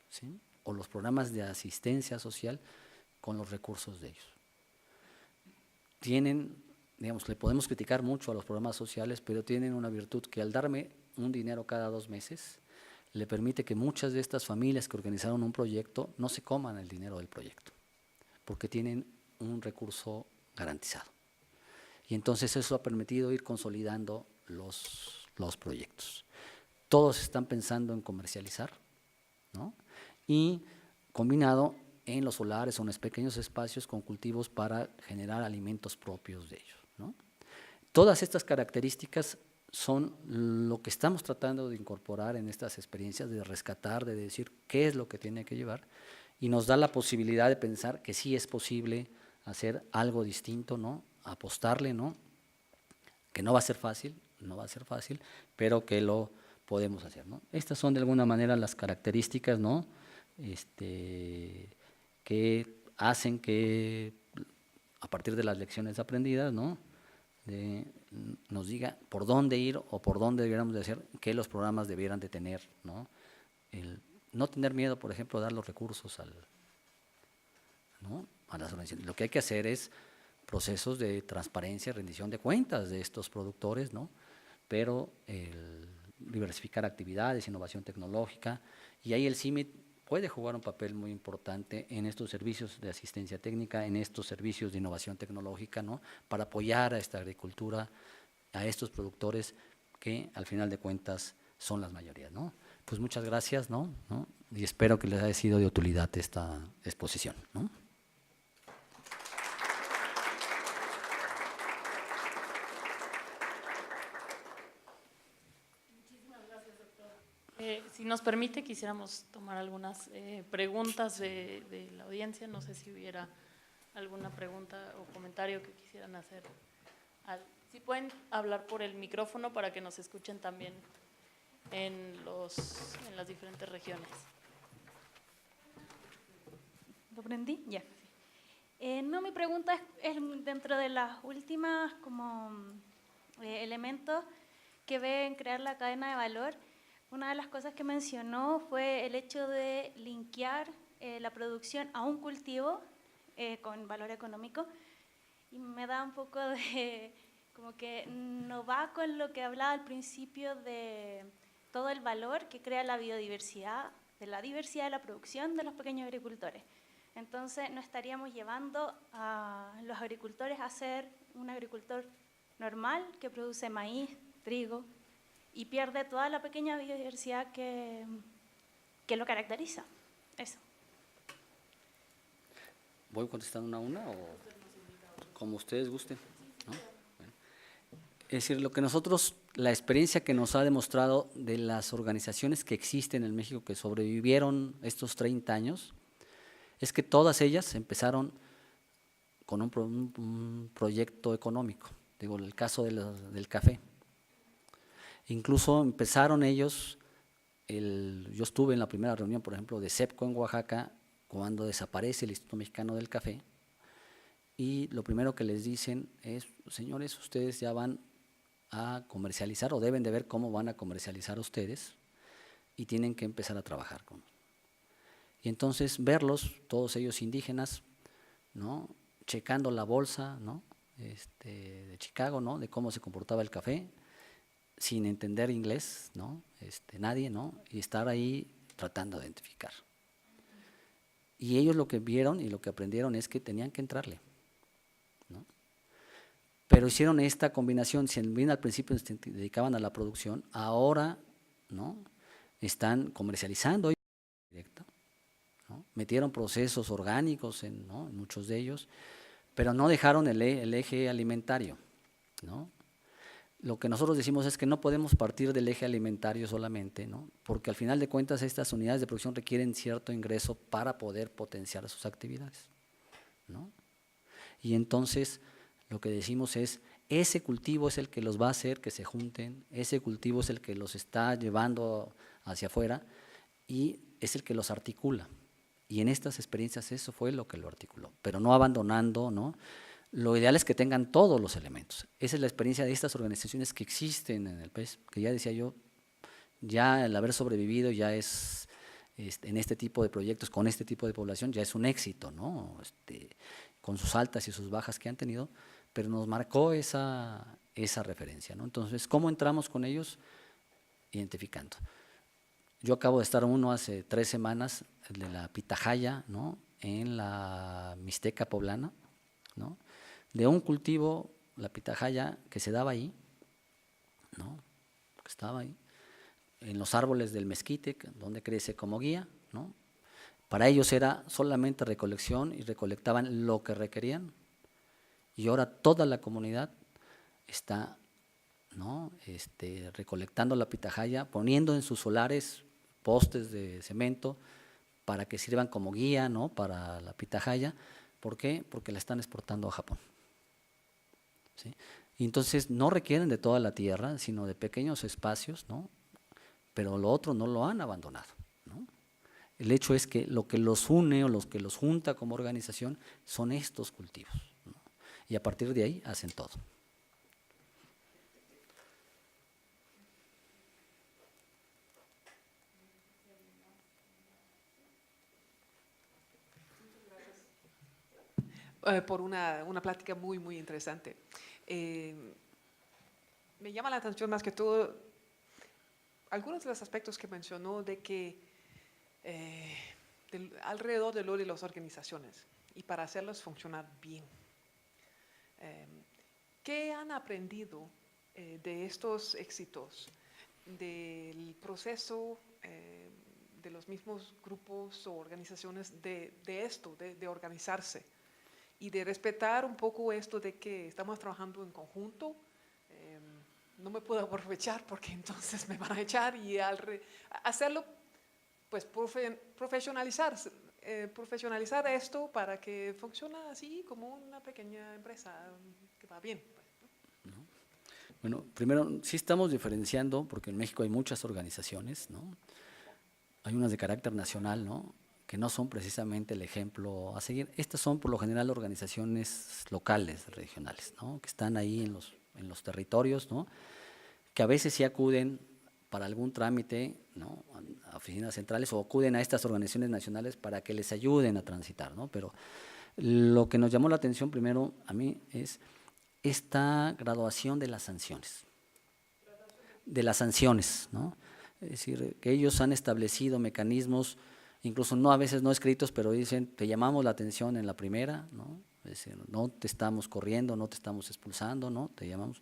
¿sí?, o los programas de asistencia social con los recursos de ellos. Tienen, digamos, le podemos criticar mucho a los programas sociales, pero tienen una virtud que al darme un dinero cada 2 meses, le permite que muchas de estas familias que organizaron un proyecto no se coman el dinero del proyecto, porque tienen un recurso garantizado. Y entonces eso ha permitido ir consolidando los proyectos. Todos están pensando en comercializar, ¿no?, y combinado en los solares o en los pequeños espacios con cultivos para generar alimentos propios de ellos, ¿no? Todas estas características son lo que estamos tratando de incorporar en estas experiencias, de rescatar, de decir qué es lo que tiene que llevar, y nos da la posibilidad de pensar que sí es posible hacer algo distinto, ¿no?, apostarle, ¿no?, que no va a ser fácil, pero que lo podemos hacer, ¿no? Estas son de alguna manera las características, ¿no?, que hacen que, a partir de las lecciones aprendidas, ¿no?, nos diga por dónde ir o por dónde debiéramos de hacer, qué los programas debieran de tener, ¿no? No tener miedo, por ejemplo, a dar los recursos ¿no?, a las organizaciones. Lo que hay que hacer es procesos de transparencia y rendición de cuentas de estos productores, ¿no?, pero diversificar actividades, innovación tecnológica, y ahí el CIMIT puede jugar un papel muy importante en estos servicios de asistencia técnica, en estos servicios de innovación tecnológica, ¿no?, para apoyar a esta agricultura, a estos productores que al final de cuentas son las mayorías, ¿no? Pues muchas gracias, ¿no? Y espero que les haya sido de utilidad esta exposición, ¿no? Si nos permite, quisiéramos tomar algunas preguntas de la audiencia. No sé si hubiera alguna pregunta o comentario que quisieran hacer. Si pueden hablar por el micrófono para que nos escuchen también en las diferentes regiones. ¿Lo prendí? Ya. No, mi pregunta es dentro de las últimas elementos que ven crear la cadena de valor. una de las cosas que mencionó fue el hecho de linkear la producción a un cultivo con valor económico, y me da un poco de, como que no va con lo que hablaba al principio de todo el valor que crea la biodiversidad, de la diversidad de la producción de los pequeños agricultores. Entonces no estaríamos llevando a los agricultores a ser un agricultor normal que produce maíz, trigo, y pierde toda la pequeña biodiversidad que lo caracteriza. Eso. ¿Voy contestando una a una o como ustedes gusten? ¿No? Bueno. Es decir, lo que nosotros, la experiencia que nos ha demostrado de las organizaciones que existen en México que sobrevivieron estos 30 años, es que todas ellas empezaron con un proyecto económico. Digo, el caso del café. Incluso empezaron ellos, yo estuve en la primera reunión, por ejemplo, de CEPCO en Oaxaca, cuando desaparece el Instituto Mexicano del Café, y lo primero que les dicen es, señores, ustedes ya van a comercializar o deben de ver cómo van a comercializar ustedes y tienen que empezar a trabajar con. Y entonces verlos, todos ellos indígenas, ¿no? Checando la bolsa, ¿no? De Chicago, ¿no? De cómo se comportaba el café, sin entender inglés, ¿no? Nadie, ¿no? Y estar ahí tratando de identificar. Y ellos lo que vieron y lo que aprendieron es que tenían que entrarle, ¿no? Pero hicieron esta combinación, si bien al principio se dedicaban a la producción, ahora, ¿no? Están comercializando directo, ¿no? Metieron procesos orgánicos ¿no? en muchos de ellos, pero no dejaron el eje alimentario, ¿no? Lo que nosotros decimos es que no podemos partir del eje alimentario solamente, ¿no? Porque al final de cuentas estas unidades de producción requieren cierto ingreso para poder potenciar sus actividades, ¿no? Y entonces lo que decimos es, ese cultivo es el que los va a hacer que se junten, ese cultivo es el que los está llevando hacia afuera y es el que los articula. Y en estas experiencias eso fue lo que lo articuló, pero no abandonando, ¿no? Lo ideal es que tengan todos los elementos. Esa es la experiencia de estas organizaciones que existen en el país, que ya decía yo, ya el haber sobrevivido ya es, en este tipo de proyectos, con este tipo de población, ya es un éxito, ¿no? Con sus altas y sus bajas que han tenido, pero nos marcó esa referencia, ¿no? Entonces, ¿cómo entramos con ellos? Identificando. Yo acabo de estar hace 3 semanas, el de la pitahaya, ¿no? En la Mixteca poblana, ¿no? De un cultivo, la pitahaya, que se daba ahí, ¿no? Que estaba ahí, en los árboles del mezquite, donde crece como guía, ¿no? Para ellos era solamente recolección y recolectaban lo que requerían, y ahora toda la comunidad está, ¿no? Recolectando la pitahaya, poniendo en sus solares postes de cemento para que sirvan como guía, ¿no? Para la pitahaya. ¿Por qué? Porque la están exportando a Japón, ¿sí? Y entonces no requieren de toda la tierra, sino de pequeños espacios, ¿no? Pero lo otro no lo han abandonado, ¿no? El hecho es que lo que los une o los que los junta como organización son estos cultivos, ¿no? Y a partir de ahí hacen todo. Por una plática muy, muy interesante. Me llama la atención más que todo algunos de los aspectos que mencionó de que alrededor de lo de las organizaciones y para hacerlas funcionar bien. ¿Qué han aprendido de estos éxitos, del proceso de los mismos grupos o organizaciones de esto, de organizarse? Y de respetar un poco esto de que estamos trabajando en conjunto, no me puedo aprovechar porque entonces me van a echar y hacerlo, pues profesionalizar esto para que funcione así como una pequeña empresa que va bien. Bueno, primero sí estamos diferenciando porque en México hay muchas organizaciones, ¿no? Hay unas de carácter nacional, ¿no? Que no son precisamente el ejemplo a seguir. Estas son por lo general organizaciones locales, regionales, ¿no? Que están ahí en los territorios, ¿no? Que a veces sí acuden para algún trámite, ¿no?, a oficinas centrales o acuden a estas organizaciones nacionales para que les ayuden a transitar, ¿no? Pero lo que nos llamó la atención primero a mí es esta graduación de las sanciones. ¿No? Es decir, que ellos han establecido mecanismos, incluso no a veces no escritos, pero dicen, te llamamos la atención en la primera, ¿no? Es decir, no te estamos corriendo, no te estamos expulsando, ¿no? Te llamamos.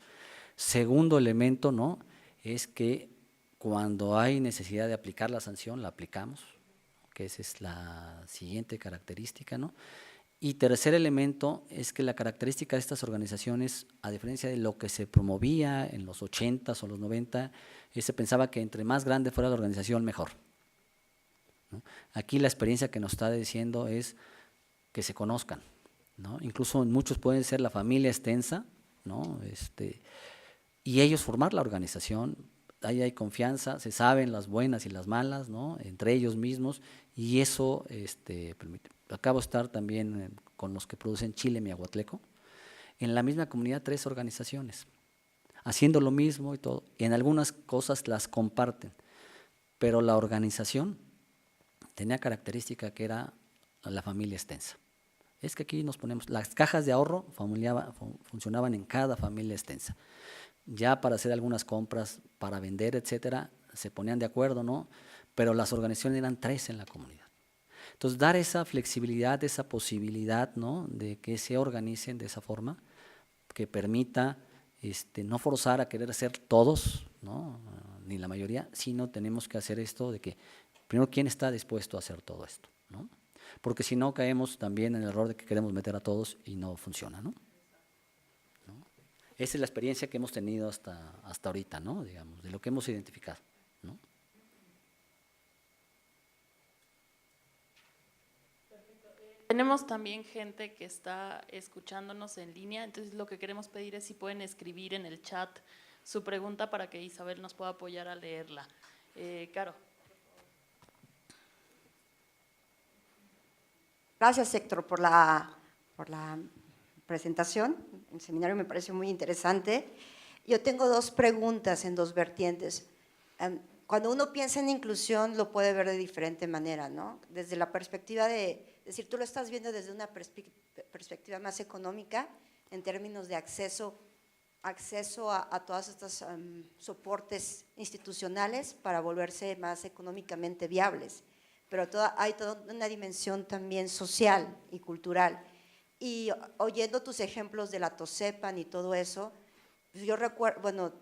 Segundo elemento, ¿no?, es que cuando hay necesidad de aplicar la sanción, la aplicamos, que esa es la siguiente característica, ¿no? Y tercer elemento es que la característica de estas organizaciones, a diferencia de lo que se promovía en los 80s o los 90, se pensaba que entre más grande fuera la organización, mejor, ¿no? Aquí la experiencia que nos está diciendo es que se conozcan, ¿no? Incluso muchos pueden ser la familia extensa, ¿no? Y ellos formar la organización, ahí hay confianza, se saben las buenas y las malas, ¿no?, entre ellos mismos, y eso permite. Acabo de estar también con los que producen chile miahuatleco, en la misma comunidad 3 organizaciones, haciendo lo mismo y todo, y en algunas cosas las comparten, pero la organización tenía característica que era la familia extensa. Es que aquí nos ponemos, las cajas de ahorro funcionaban en cada familia extensa. Ya para hacer algunas compras, para vender, etcétera, se ponían de acuerdo, ¿no? Pero las organizaciones eran 3 en la comunidad. Entonces, dar esa flexibilidad, esa posibilidad, ¿no?, de que se organicen de esa forma, que permita no forzar a querer hacer todos, ¿no?, ni la mayoría, sino tenemos que hacer esto de que, primero, ¿quién está dispuesto a hacer todo esto?, ¿no? Porque si no, caemos también en el error de que queremos meter a todos y no funciona, ¿no? Esa es la experiencia que hemos tenido hasta ahorita, ¿no?, digamos, de lo que hemos identificado, ¿no? Tenemos también gente que está escuchándonos en línea, entonces lo que queremos pedir es si pueden escribir en el chat su pregunta para que Isabel nos pueda apoyar a leerla. Caro. Gracias, Héctor, por la presentación. El seminario me pareció muy interesante. Yo tengo 2 preguntas en 2 vertientes. Cuando uno piensa en inclusión, lo puede ver de diferente manera, ¿no? Desde la perspectiva de decir, tú lo estás viendo desde una perspectiva más económica, en términos de acceso a todos estos soportes institucionales para volverse más económicamente viables. Pero hay toda una dimensión también social y cultural. Y oyendo tus ejemplos de la TOSEPAN y todo eso, yo recuerdo, bueno,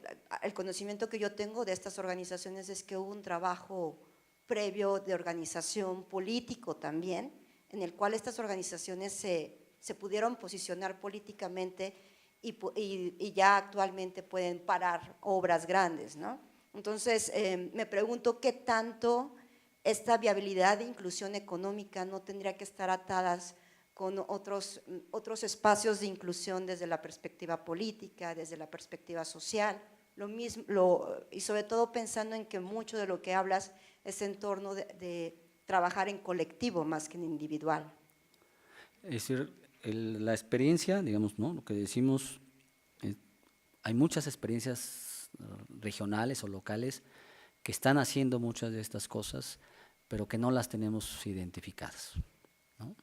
el conocimiento que yo tengo de estas organizaciones es que hubo un trabajo previo de organización político también, en el cual estas organizaciones se pudieron posicionar políticamente y ya actualmente pueden parar obras grandes, ¿no? Entonces, me pregunto qué tanto esta viabilidad de inclusión económica no tendría que estar atadas con otros espacios de inclusión desde la perspectiva política, desde la perspectiva social, y sobre todo pensando en que mucho de lo que hablas es en torno de trabajar en colectivo más que en individual. Es decir, la experiencia, digamos, ¿no?, lo que decimos, hay muchas experiencias regionales o locales que están haciendo muchas de estas cosas, pero que no las tenemos identificadas, ¿no?,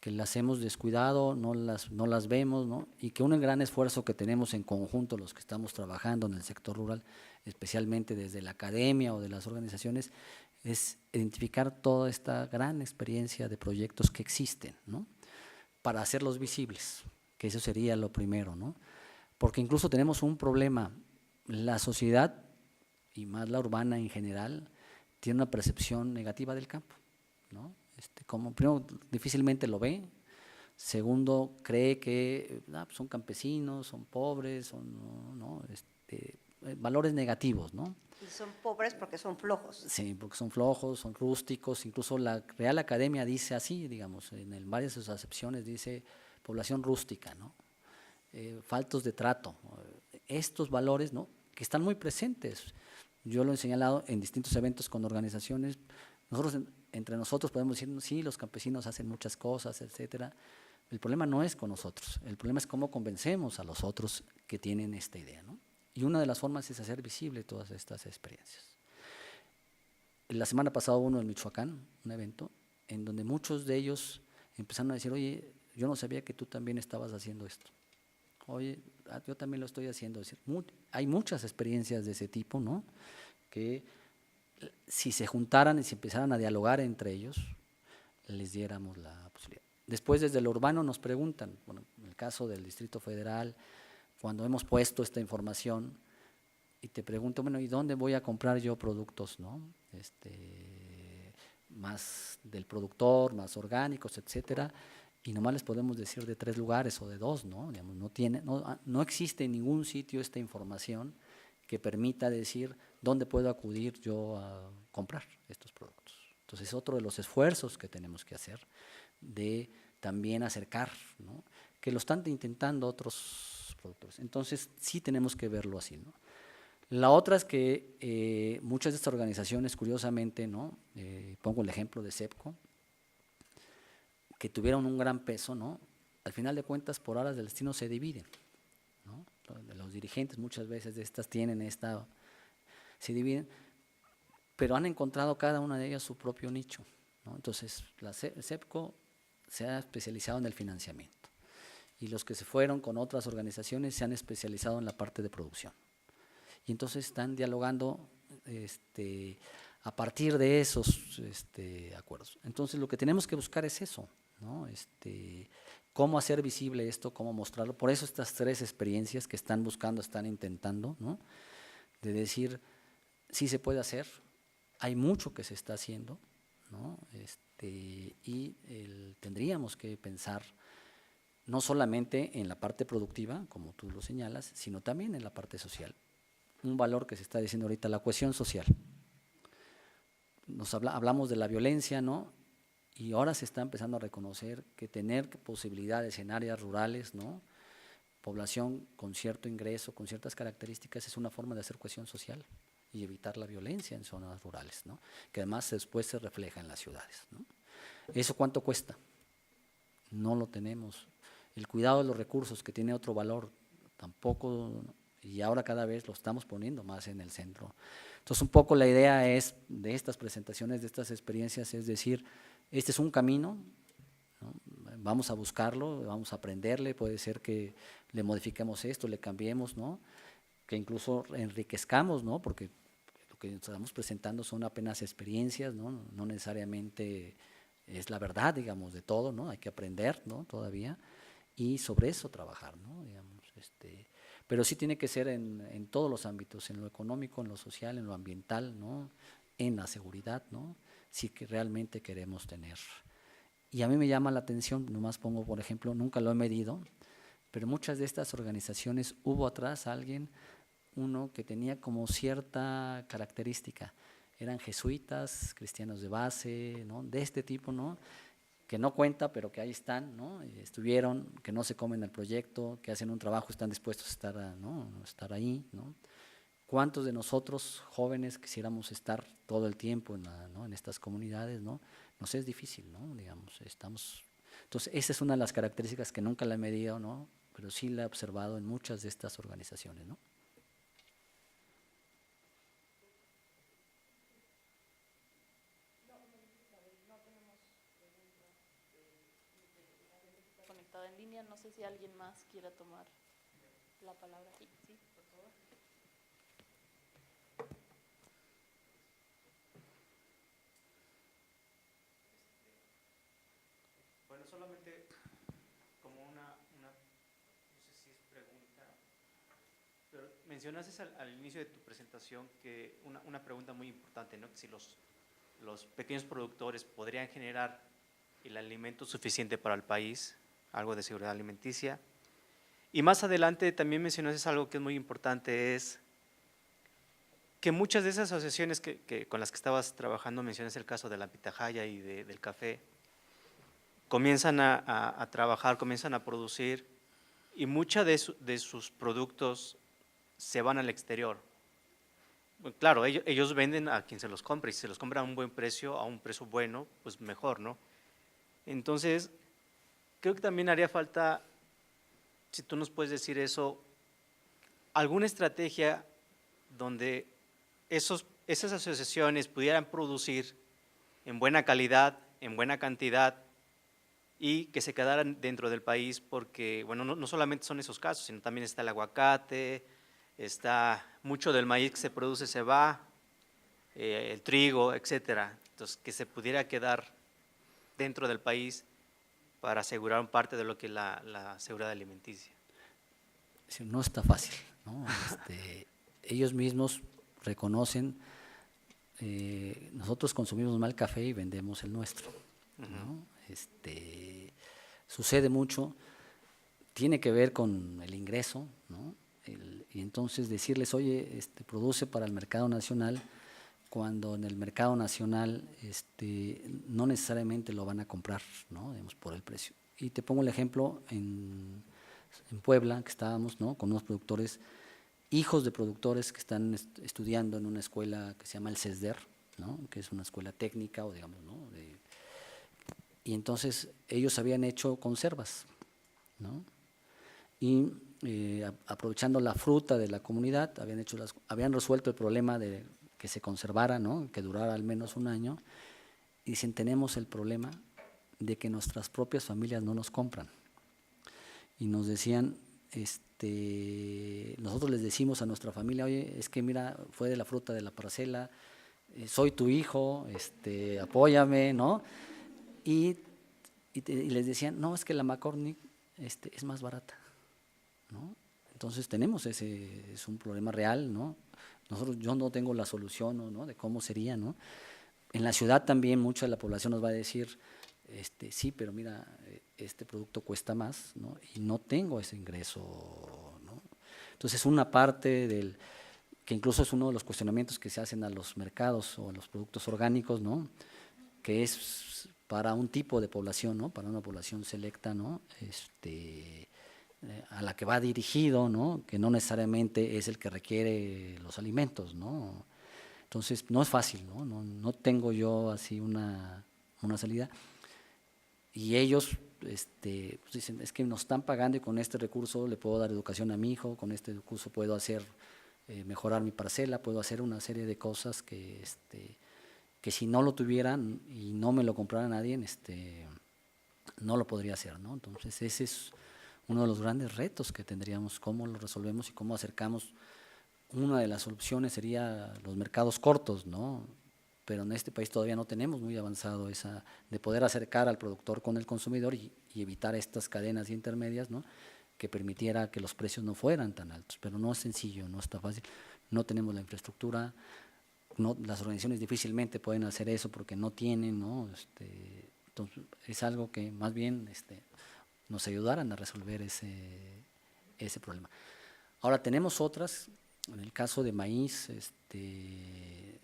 que las hemos descuidado, no las vemos, ¿no?, y que un gran esfuerzo que tenemos en conjunto los que estamos trabajando en el sector rural, especialmente desde la academia o de las organizaciones, es identificar toda esta gran experiencia de proyectos que existen, ¿no?, para hacerlos visibles, que eso sería lo primero, ¿no? Porque incluso tenemos un problema, la sociedad, y más la urbana en general, tiene una percepción negativa del campo, ¿no? Como primero, difícilmente lo ve. Segundo, cree que son campesinos, son pobres, valores negativos, ¿no? Y son pobres porque son flojos. Sí, porque son flojos, son rústicos. Incluso la Real Academia dice así, digamos, en varias de sus acepciones dice población rústica, ¿no? Faltos de trato. Estos valores, ¿no?, que están muy presentes. Yo lo he señalado en distintos eventos con organizaciones. Nosotros entre nosotros podemos decir, sí, los campesinos hacen muchas cosas, etcétera. El problema no es con nosotros, el problema es cómo convencemos a los otros que tienen esta idea, ¿no? Y una de las formas es hacer visible todas estas experiencias. La semana pasada hubo uno en Michoacán, un evento, en donde muchos de ellos empezaron a decir, oye, yo no sabía que tú también estabas haciendo esto. Oye, yo también lo estoy haciendo. Es decir, hay muchas experiencias de ese tipo, ¿no? Que si se juntaran y si empezaran a dialogar entre ellos, les diéramos la posibilidad. Después, desde lo urbano nos preguntan, bueno, en el caso del Distrito Federal, cuando hemos puesto esta información, y te pregunto, bueno, ¿y dónde voy a comprar yo productos, no? Más del productor, más orgánicos, etcétera, y nomás les podemos decir de 3 lugares o de 2, ¿no? Digamos, no existe en ningún sitio esta información que permita decir dónde puedo acudir yo a comprar estos productos. Entonces, es otro de los esfuerzos que tenemos que hacer de también acercar, ¿no? Que lo están intentando otros productores. Entonces, sí tenemos que verlo así, ¿no? La otra es que muchas de estas organizaciones, curiosamente, ¿no? Pongo el ejemplo de CEPCO, que tuvieron un gran peso, ¿no? Al final de cuentas, por áreas del destino se dividen, ¿no? Los dirigentes muchas veces de estas se dividen, pero han encontrado cada una de ellas su propio nicho, ¿no? Entonces, la CEPCO se ha especializado en el financiamiento y los que se fueron con otras organizaciones se han especializado en la parte de producción. Y entonces están dialogando a partir de esos acuerdos. Entonces, lo que tenemos que buscar es eso, ¿no? Cómo hacer visible esto, cómo mostrarlo. Por eso estas 3 experiencias que están buscando, están intentando, ¿no? De decir, sí se puede hacer, hay mucho que se está haciendo, ¿no? Y tendríamos que pensar no solamente en la parte productiva, como tú lo señalas, sino también en la parte social. Un valor que se está diciendo ahorita, la cohesión social. Hablamos de la violencia, ¿no? Y ahora se está empezando a reconocer que tener posibilidades en áreas rurales, ¿no? Población con cierto ingreso, con ciertas características, es una forma de hacer cohesión social y evitar la violencia en zonas rurales, ¿no? Que además después se refleja en las ciudades, ¿no? ¿Eso cuánto cuesta? No lo tenemos. El cuidado de los recursos, que tiene otro valor, tampoco, y ahora cada vez lo estamos poniendo más en el centro. Entonces, un poco la idea es de estas presentaciones, de estas experiencias, es decir, este es un camino, ¿no? Vamos a buscarlo, vamos a aprenderle, puede ser que le modifiquemos esto, le cambiemos, ¿no? Que incluso enriquezcamos, ¿no? Porque lo que estamos presentando son apenas experiencias, ¿no? No necesariamente es la verdad, digamos, de todo, ¿no? Hay que aprender, ¿no? Todavía, y sobre eso trabajar, ¿no? Digamos, pero sí tiene que ser en todos los ámbitos, en lo económico, en lo social, en lo ambiental, ¿no? En la seguridad, ¿no? Si que realmente queremos tener. Y a mí me llama la atención, nomás pongo, por ejemplo, nunca lo he medido, pero muchas de estas organizaciones hubo atrás uno que tenía como cierta característica, eran jesuitas, cristianos de base, ¿no? De este tipo, ¿no? Que no cuenta, pero que ahí están, ¿no? Estuvieron, que no se comen el proyecto, que hacen un trabajo, están dispuestos a estar, ¿no? Estar ahí, ¿no? ¿Cuántos de nosotros jóvenes quisiéramos estar todo el tiempo ¿no? en estas comunidades, ¿no? Nos es difícil, ¿no? Digamos, entonces, esa es una de las características que nunca la he medido, ¿no? Pero sí la he observado en muchas de estas organizaciones, ¿no? Conectada en línea, no sé si alguien más quiera tomar la palabra. Sí, por favor. Bueno, solamente como no sé si es pregunta, pero mencionaste al inicio de tu presentación que una pregunta muy importante, ¿no? Que si los pequeños productores podrían generar el alimento suficiente para el país, algo de seguridad alimenticia. Y más adelante también mencionaste algo que es muy importante, es que muchas de esas asociaciones con las que estabas trabajando, mencionaste el caso de la pitahaya y del café, comienzan a trabajar, comienzan a producir y muchos de sus productos se van al exterior. Bueno, claro, ellos venden a quien se los compre y si se los compran a un buen precio, a un precio bueno, pues mejor, ¿no? Entonces, creo que también haría falta, si tú nos puedes decir eso, alguna estrategia donde esos esas asociaciones pudieran producir en buena calidad, en buena cantidad, y que se quedaran dentro del país, porque bueno, no solamente son esos casos, sino también está el aguacate, está mucho del maíz que se produce se va, el trigo, etcétera. Entonces, que se pudiera quedar dentro del país para asegurar parte de lo que es la seguridad alimenticia. Sí, no está fácil, ¿no? Ellos mismos reconocen, nosotros consumimos mal café y vendemos el nuestro, ¿no? Sucede mucho, tiene que ver con el ingreso, ¿no? Y entonces decirles, oye, produce para el mercado nacional, cuando en el mercado nacional no necesariamente lo van a comprar, ¿no? Digamos, por el precio. Y te pongo el ejemplo en Puebla, que estábamos, ¿no? Con unos productores, hijos de productores que están estudiando en una escuela que se llama el CESDER, ¿no? Que es una escuela técnica, o digamos, ¿no? Y entonces ellos habían hecho conservas, ¿no? Y aprovechando la fruta de la comunidad, habían resuelto el problema de que se conservara, ¿no? Que durara al menos un año, y dicen, tenemos el problema de que nuestras propias familias no nos compran. Y nos decían, nosotros les decimos a nuestra familia, oye, es que mira, fue de la fruta de la parcela, soy tu hijo, apóyame, ¿no? Y les decían, no, es que la McCormick es más barata, ¿no? Entonces es un problema real, ¿no? Yo no tengo la solución, ¿no? De cómo sería, ¿no? En la ciudad también mucha de la población nos va a decir, sí, pero mira, este producto cuesta más, ¿no? Y no tengo ese ingreso, ¿no? Entonces una parte que incluso es uno de los cuestionamientos que se hacen a los mercados o a los productos orgánicos, ¿no? Que es para un tipo de población, ¿no? Para una población selecta, ¿no? A la que va dirigido, ¿no? Que no necesariamente es el que requiere los alimentos, ¿no? Entonces no es fácil, ¿no? No tengo yo así una salida. Y ellos pues dicen, es que nos están pagando y con este recurso le puedo dar educación a mi hijo, con este recurso puedo hacer mejorar mi parcela, puedo hacer una serie de cosas que si no lo tuvieran y no me lo comprara nadie, no lo podría hacer, ¿no? Entonces ese es uno de los grandes retos que tendríamos, cómo lo resolvemos y cómo acercamos. Una de las soluciones sería los mercados cortos, ¿no? Pero en este país todavía no tenemos muy avanzado esa de poder acercar al productor con el consumidor y evitar estas cadenas intermedias, ¿no? Que permitiera que los precios no fueran tan altos. Pero no es sencillo, no está fácil. No tenemos la infraestructura, las organizaciones difícilmente pueden hacer eso porque no tienen, ¿no? Entonces es algo que más bien nos ayudaran a resolver ese problema. Ahora tenemos otras, en el caso de maíz,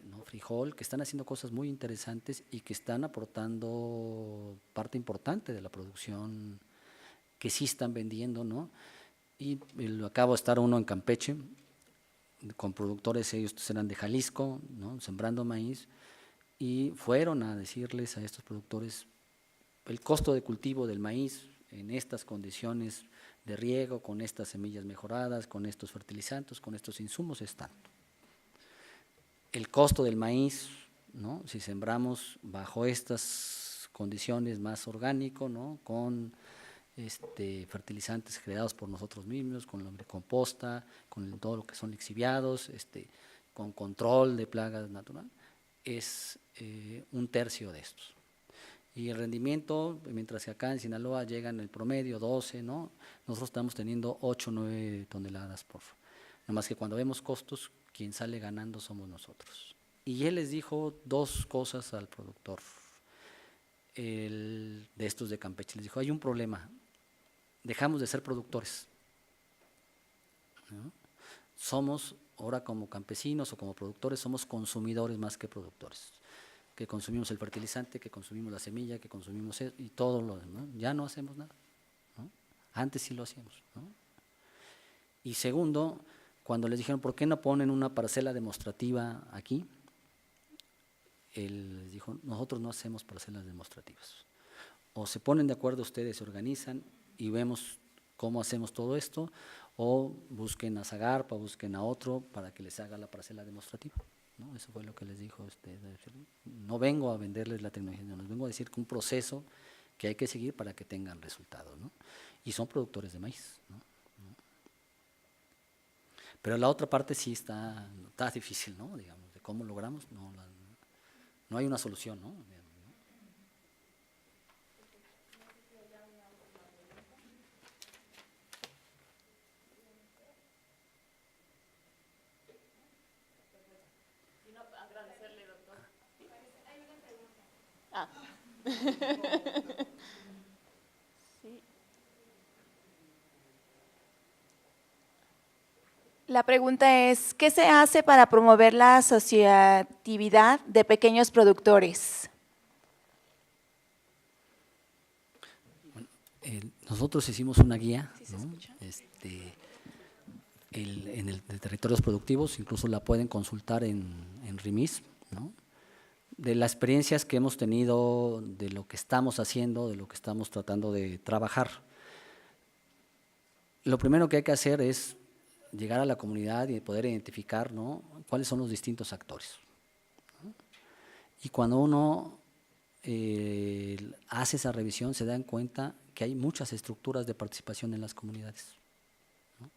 ¿no? Frijol, que están haciendo cosas muy interesantes y que están aportando parte importante de la producción que sí están vendiendo, ¿no? Y acabo de estar uno en Campeche, con productores, ellos eran de Jalisco, ¿no? Sembrando maíz, y fueron a decirles a estos productores el costo de cultivo del maíz en estas condiciones de riego, con estas semillas mejoradas, con estos fertilizantes, con estos insumos es tanto. El costo del maíz, ¿no? Si sembramos bajo estas condiciones más orgánico, ¿no? Con fertilizantes creados por nosotros mismos, con lombricomposta, con todo lo que son lixiviados, con control de plagas natural, es un tercio de estos. Y el rendimiento, mientras que acá en Sinaloa llegan el promedio 12, ¿no? Nosotros estamos teniendo 8 o 9 toneladas por. Nada más que cuando vemos costos, quien sale ganando somos nosotros. Y él les dijo dos cosas al productor de estos de Campeche. Les dijo, hay un problema, dejamos de ser productores, ¿no? Somos, ahora como campesinos o como productores, somos consumidores más que productores. Que consumimos el fertilizante, que consumimos la semilla, que consumimos y todo lo demás, ¿no? Ya no hacemos nada, ¿no? Antes sí lo hacíamos, ¿no? Y segundo, cuando les dijeron, ¿por qué no ponen una parcela demostrativa aquí? Él les dijo, nosotros no hacemos parcelas demostrativas. O se ponen de acuerdo ustedes, se organizan y vemos cómo hacemos todo esto, o busquen a Zagarpa, busquen a otro para que les haga la parcela demostrativa. ¿no? Eso fue lo que les dijo usted. No vengo a venderles la tecnología, no, les vengo a decir que un proceso que hay que seguir para que tengan resultados, ¿no? Y son productores de maíz, ¿no? Pero la otra parte sí está difícil, ¿no? Digamos, de cómo logramos, no hay una solución, ¿no? La pregunta es, ¿qué se hace para promover la asociatividad de pequeños productores? Nosotros hicimos una guía, ¿no? En el de territorios productivos, incluso la pueden consultar en RIMIS, ¿no? De las experiencias que hemos tenido, de lo que estamos haciendo, de lo que estamos tratando de trabajar. Lo primero que hay que hacer es llegar a la comunidad y poder identificar, ¿no?, cuáles son los distintos actores, ¿no? Y cuando uno hace esa revisión, se dan cuenta que hay muchas estructuras de participación en las comunidades, ¿no?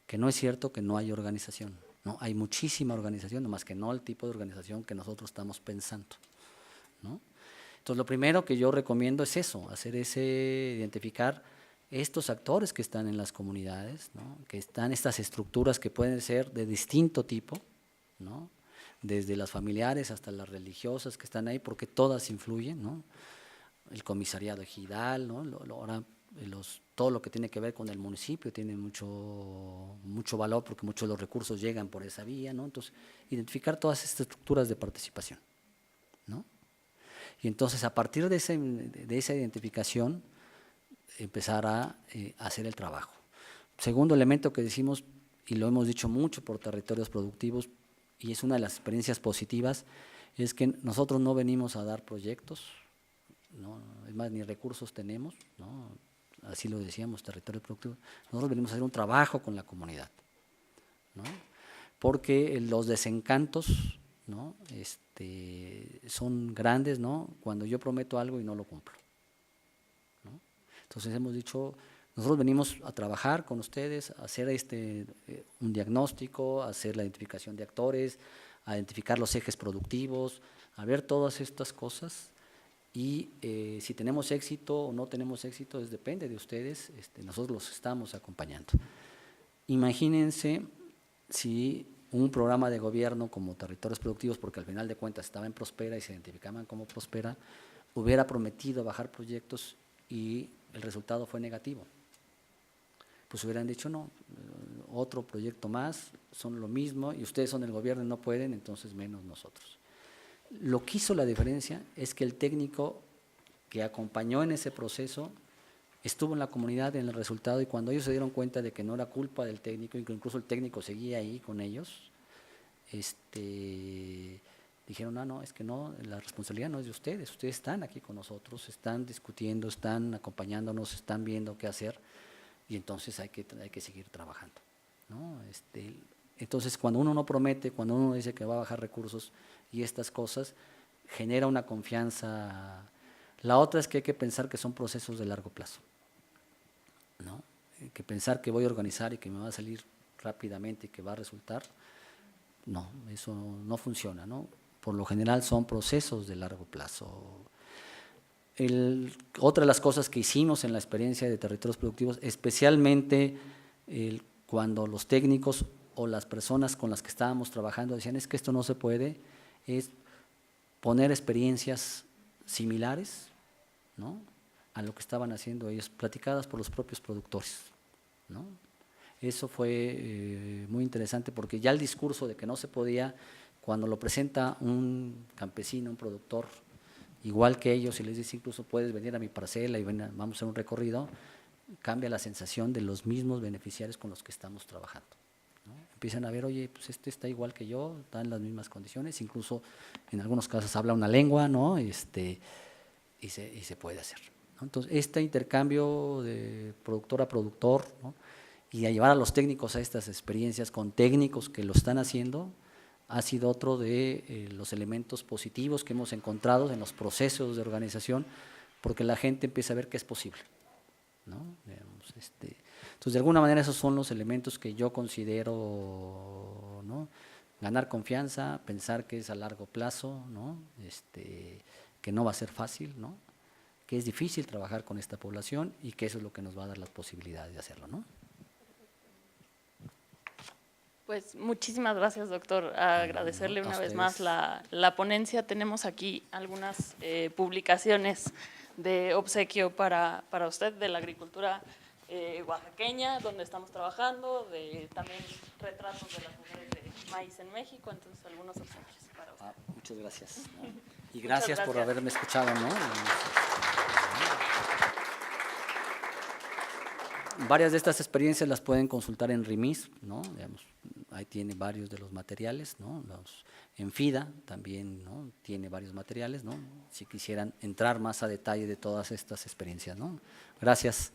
Que no es cierto que no hay organización, ¿no? Hay muchísima organización, nomás que no el tipo de organización que nosotros estamos pensando, ¿no? Entonces, lo primero que yo recomiendo es eso, identificar estos actores que están en las comunidades, ¿no? Que están estas estructuras que pueden ser de distinto tipo, ¿no? Desde las familiares hasta las religiosas que están ahí, porque todas influyen, ¿no? El comisariado ejidal, ¿no? Ahora todo lo que tiene que ver con el municipio tiene mucho valor porque muchos de los recursos llegan por esa vía, ¿no? Entonces, identificar todas estas estructuras de participación, ¿no? Y entonces, a partir de esa identificación, empezar a hacer el trabajo. Segundo elemento que decimos, y lo hemos dicho mucho por territorios productivos, y es una de las experiencias positivas, es que nosotros no venimos a dar proyectos, ¿no? Es más, ni recursos tenemos, ¿no? Así lo decíamos, territorios productivos. Nosotros venimos a hacer un trabajo con la comunidad, ¿no? Porque los desencantos, ¿no?, son grandes, ¿no?, cuando yo prometo algo y no lo cumplo, ¿no? Entonces hemos dicho, nosotros venimos a trabajar con ustedes, a hacer un diagnóstico, a hacer la identificación de actores, a identificar los ejes productivos, a ver todas estas cosas, y si tenemos éxito o no tenemos éxito, depende de ustedes, nosotros los estamos acompañando. Imagínense si un programa de gobierno como Territorios Productivos, porque al final de cuentas estaba en Prospera y se identificaban como Prospera, hubiera prometido bajar proyectos y el resultado fue negativo. Pues hubieran dicho, no, otro proyecto más, son lo mismo, y ustedes son el gobierno y no pueden, entonces menos nosotros. Lo que hizo la diferencia es que el técnico que acompañó en ese proceso estuvo en la comunidad en el resultado, y cuando ellos se dieron cuenta de que no era culpa del técnico, y que incluso el técnico seguía ahí con ellos, dijeron, no, es que no, la responsabilidad no es de ustedes están aquí con nosotros, están discutiendo, están acompañándonos, están viendo qué hacer, y entonces hay que seguir trabajando, ¿no? Entonces, cuando uno no promete, cuando uno dice que va a bajar recursos y estas cosas, genera una confianza. La otra es que hay que pensar que son procesos de largo plazo, ¿no? Que pensar que voy a organizar y que me va a salir rápidamente y que va a resultar, no, eso no funciona, ¿no? Por lo general son procesos de largo plazo. Otra de las cosas que hicimos en la experiencia de territorios productivos, especialmente cuando los técnicos o las personas con las que estábamos trabajando decían, es que esto no se puede, es poner experiencias similares, ¿no?, a lo que estaban haciendo ellos, platicadas por los propios productores, ¿no? Eso fue muy interesante, porque ya el discurso de que no se podía, cuando lo presenta un campesino, un productor, igual que ellos, y les dice incluso puedes venir a mi parcela y vamos a hacer un recorrido, cambia la sensación de los mismos beneficiarios con los que estamos trabajando, ¿no? Empiezan a ver, oye, pues está igual que yo, está en las mismas condiciones, incluso en algunos casos habla una lengua, ¿no? Y se puede hacer, ¿no? Entonces, este intercambio de productor a productor, ¿no?, y a llevar a los técnicos a estas experiencias con técnicos que lo están haciendo, ha sido otro de los elementos positivos que hemos encontrado en los procesos de organización, porque la gente empieza a ver que es posible, ¿no? Digamos, entonces, de alguna manera, esos son los elementos que yo considero, ¿no? Ganar confianza, pensar que es a largo plazo, ¿no? Que no va a ser fácil, ¿no? Que es difícil trabajar con esta población y que eso es lo que nos va a dar las posibilidades de hacerlo, ¿no? Pues muchísimas gracias, doctor. Agradecerle A una vez ustedes. más la ponencia. Tenemos aquí algunas publicaciones de obsequio para usted de la agricultura oaxaqueña, donde estamos trabajando, de también retratos de las mujeres de maíz en México, entonces algunos obsequios para usted. Muchas gracias, ¿no? Y gracias por gracias. haberme escuchado, ¿no? Varias de estas experiencias las pueden consultar en RIMIS, ¿no? Digamos, ahí tiene varios de los materiales, ¿no? En FIDA también, ¿no? Tiene varios materiales, ¿no? Si quisieran entrar más a detalle de todas estas experiencias, ¿no? Gracias.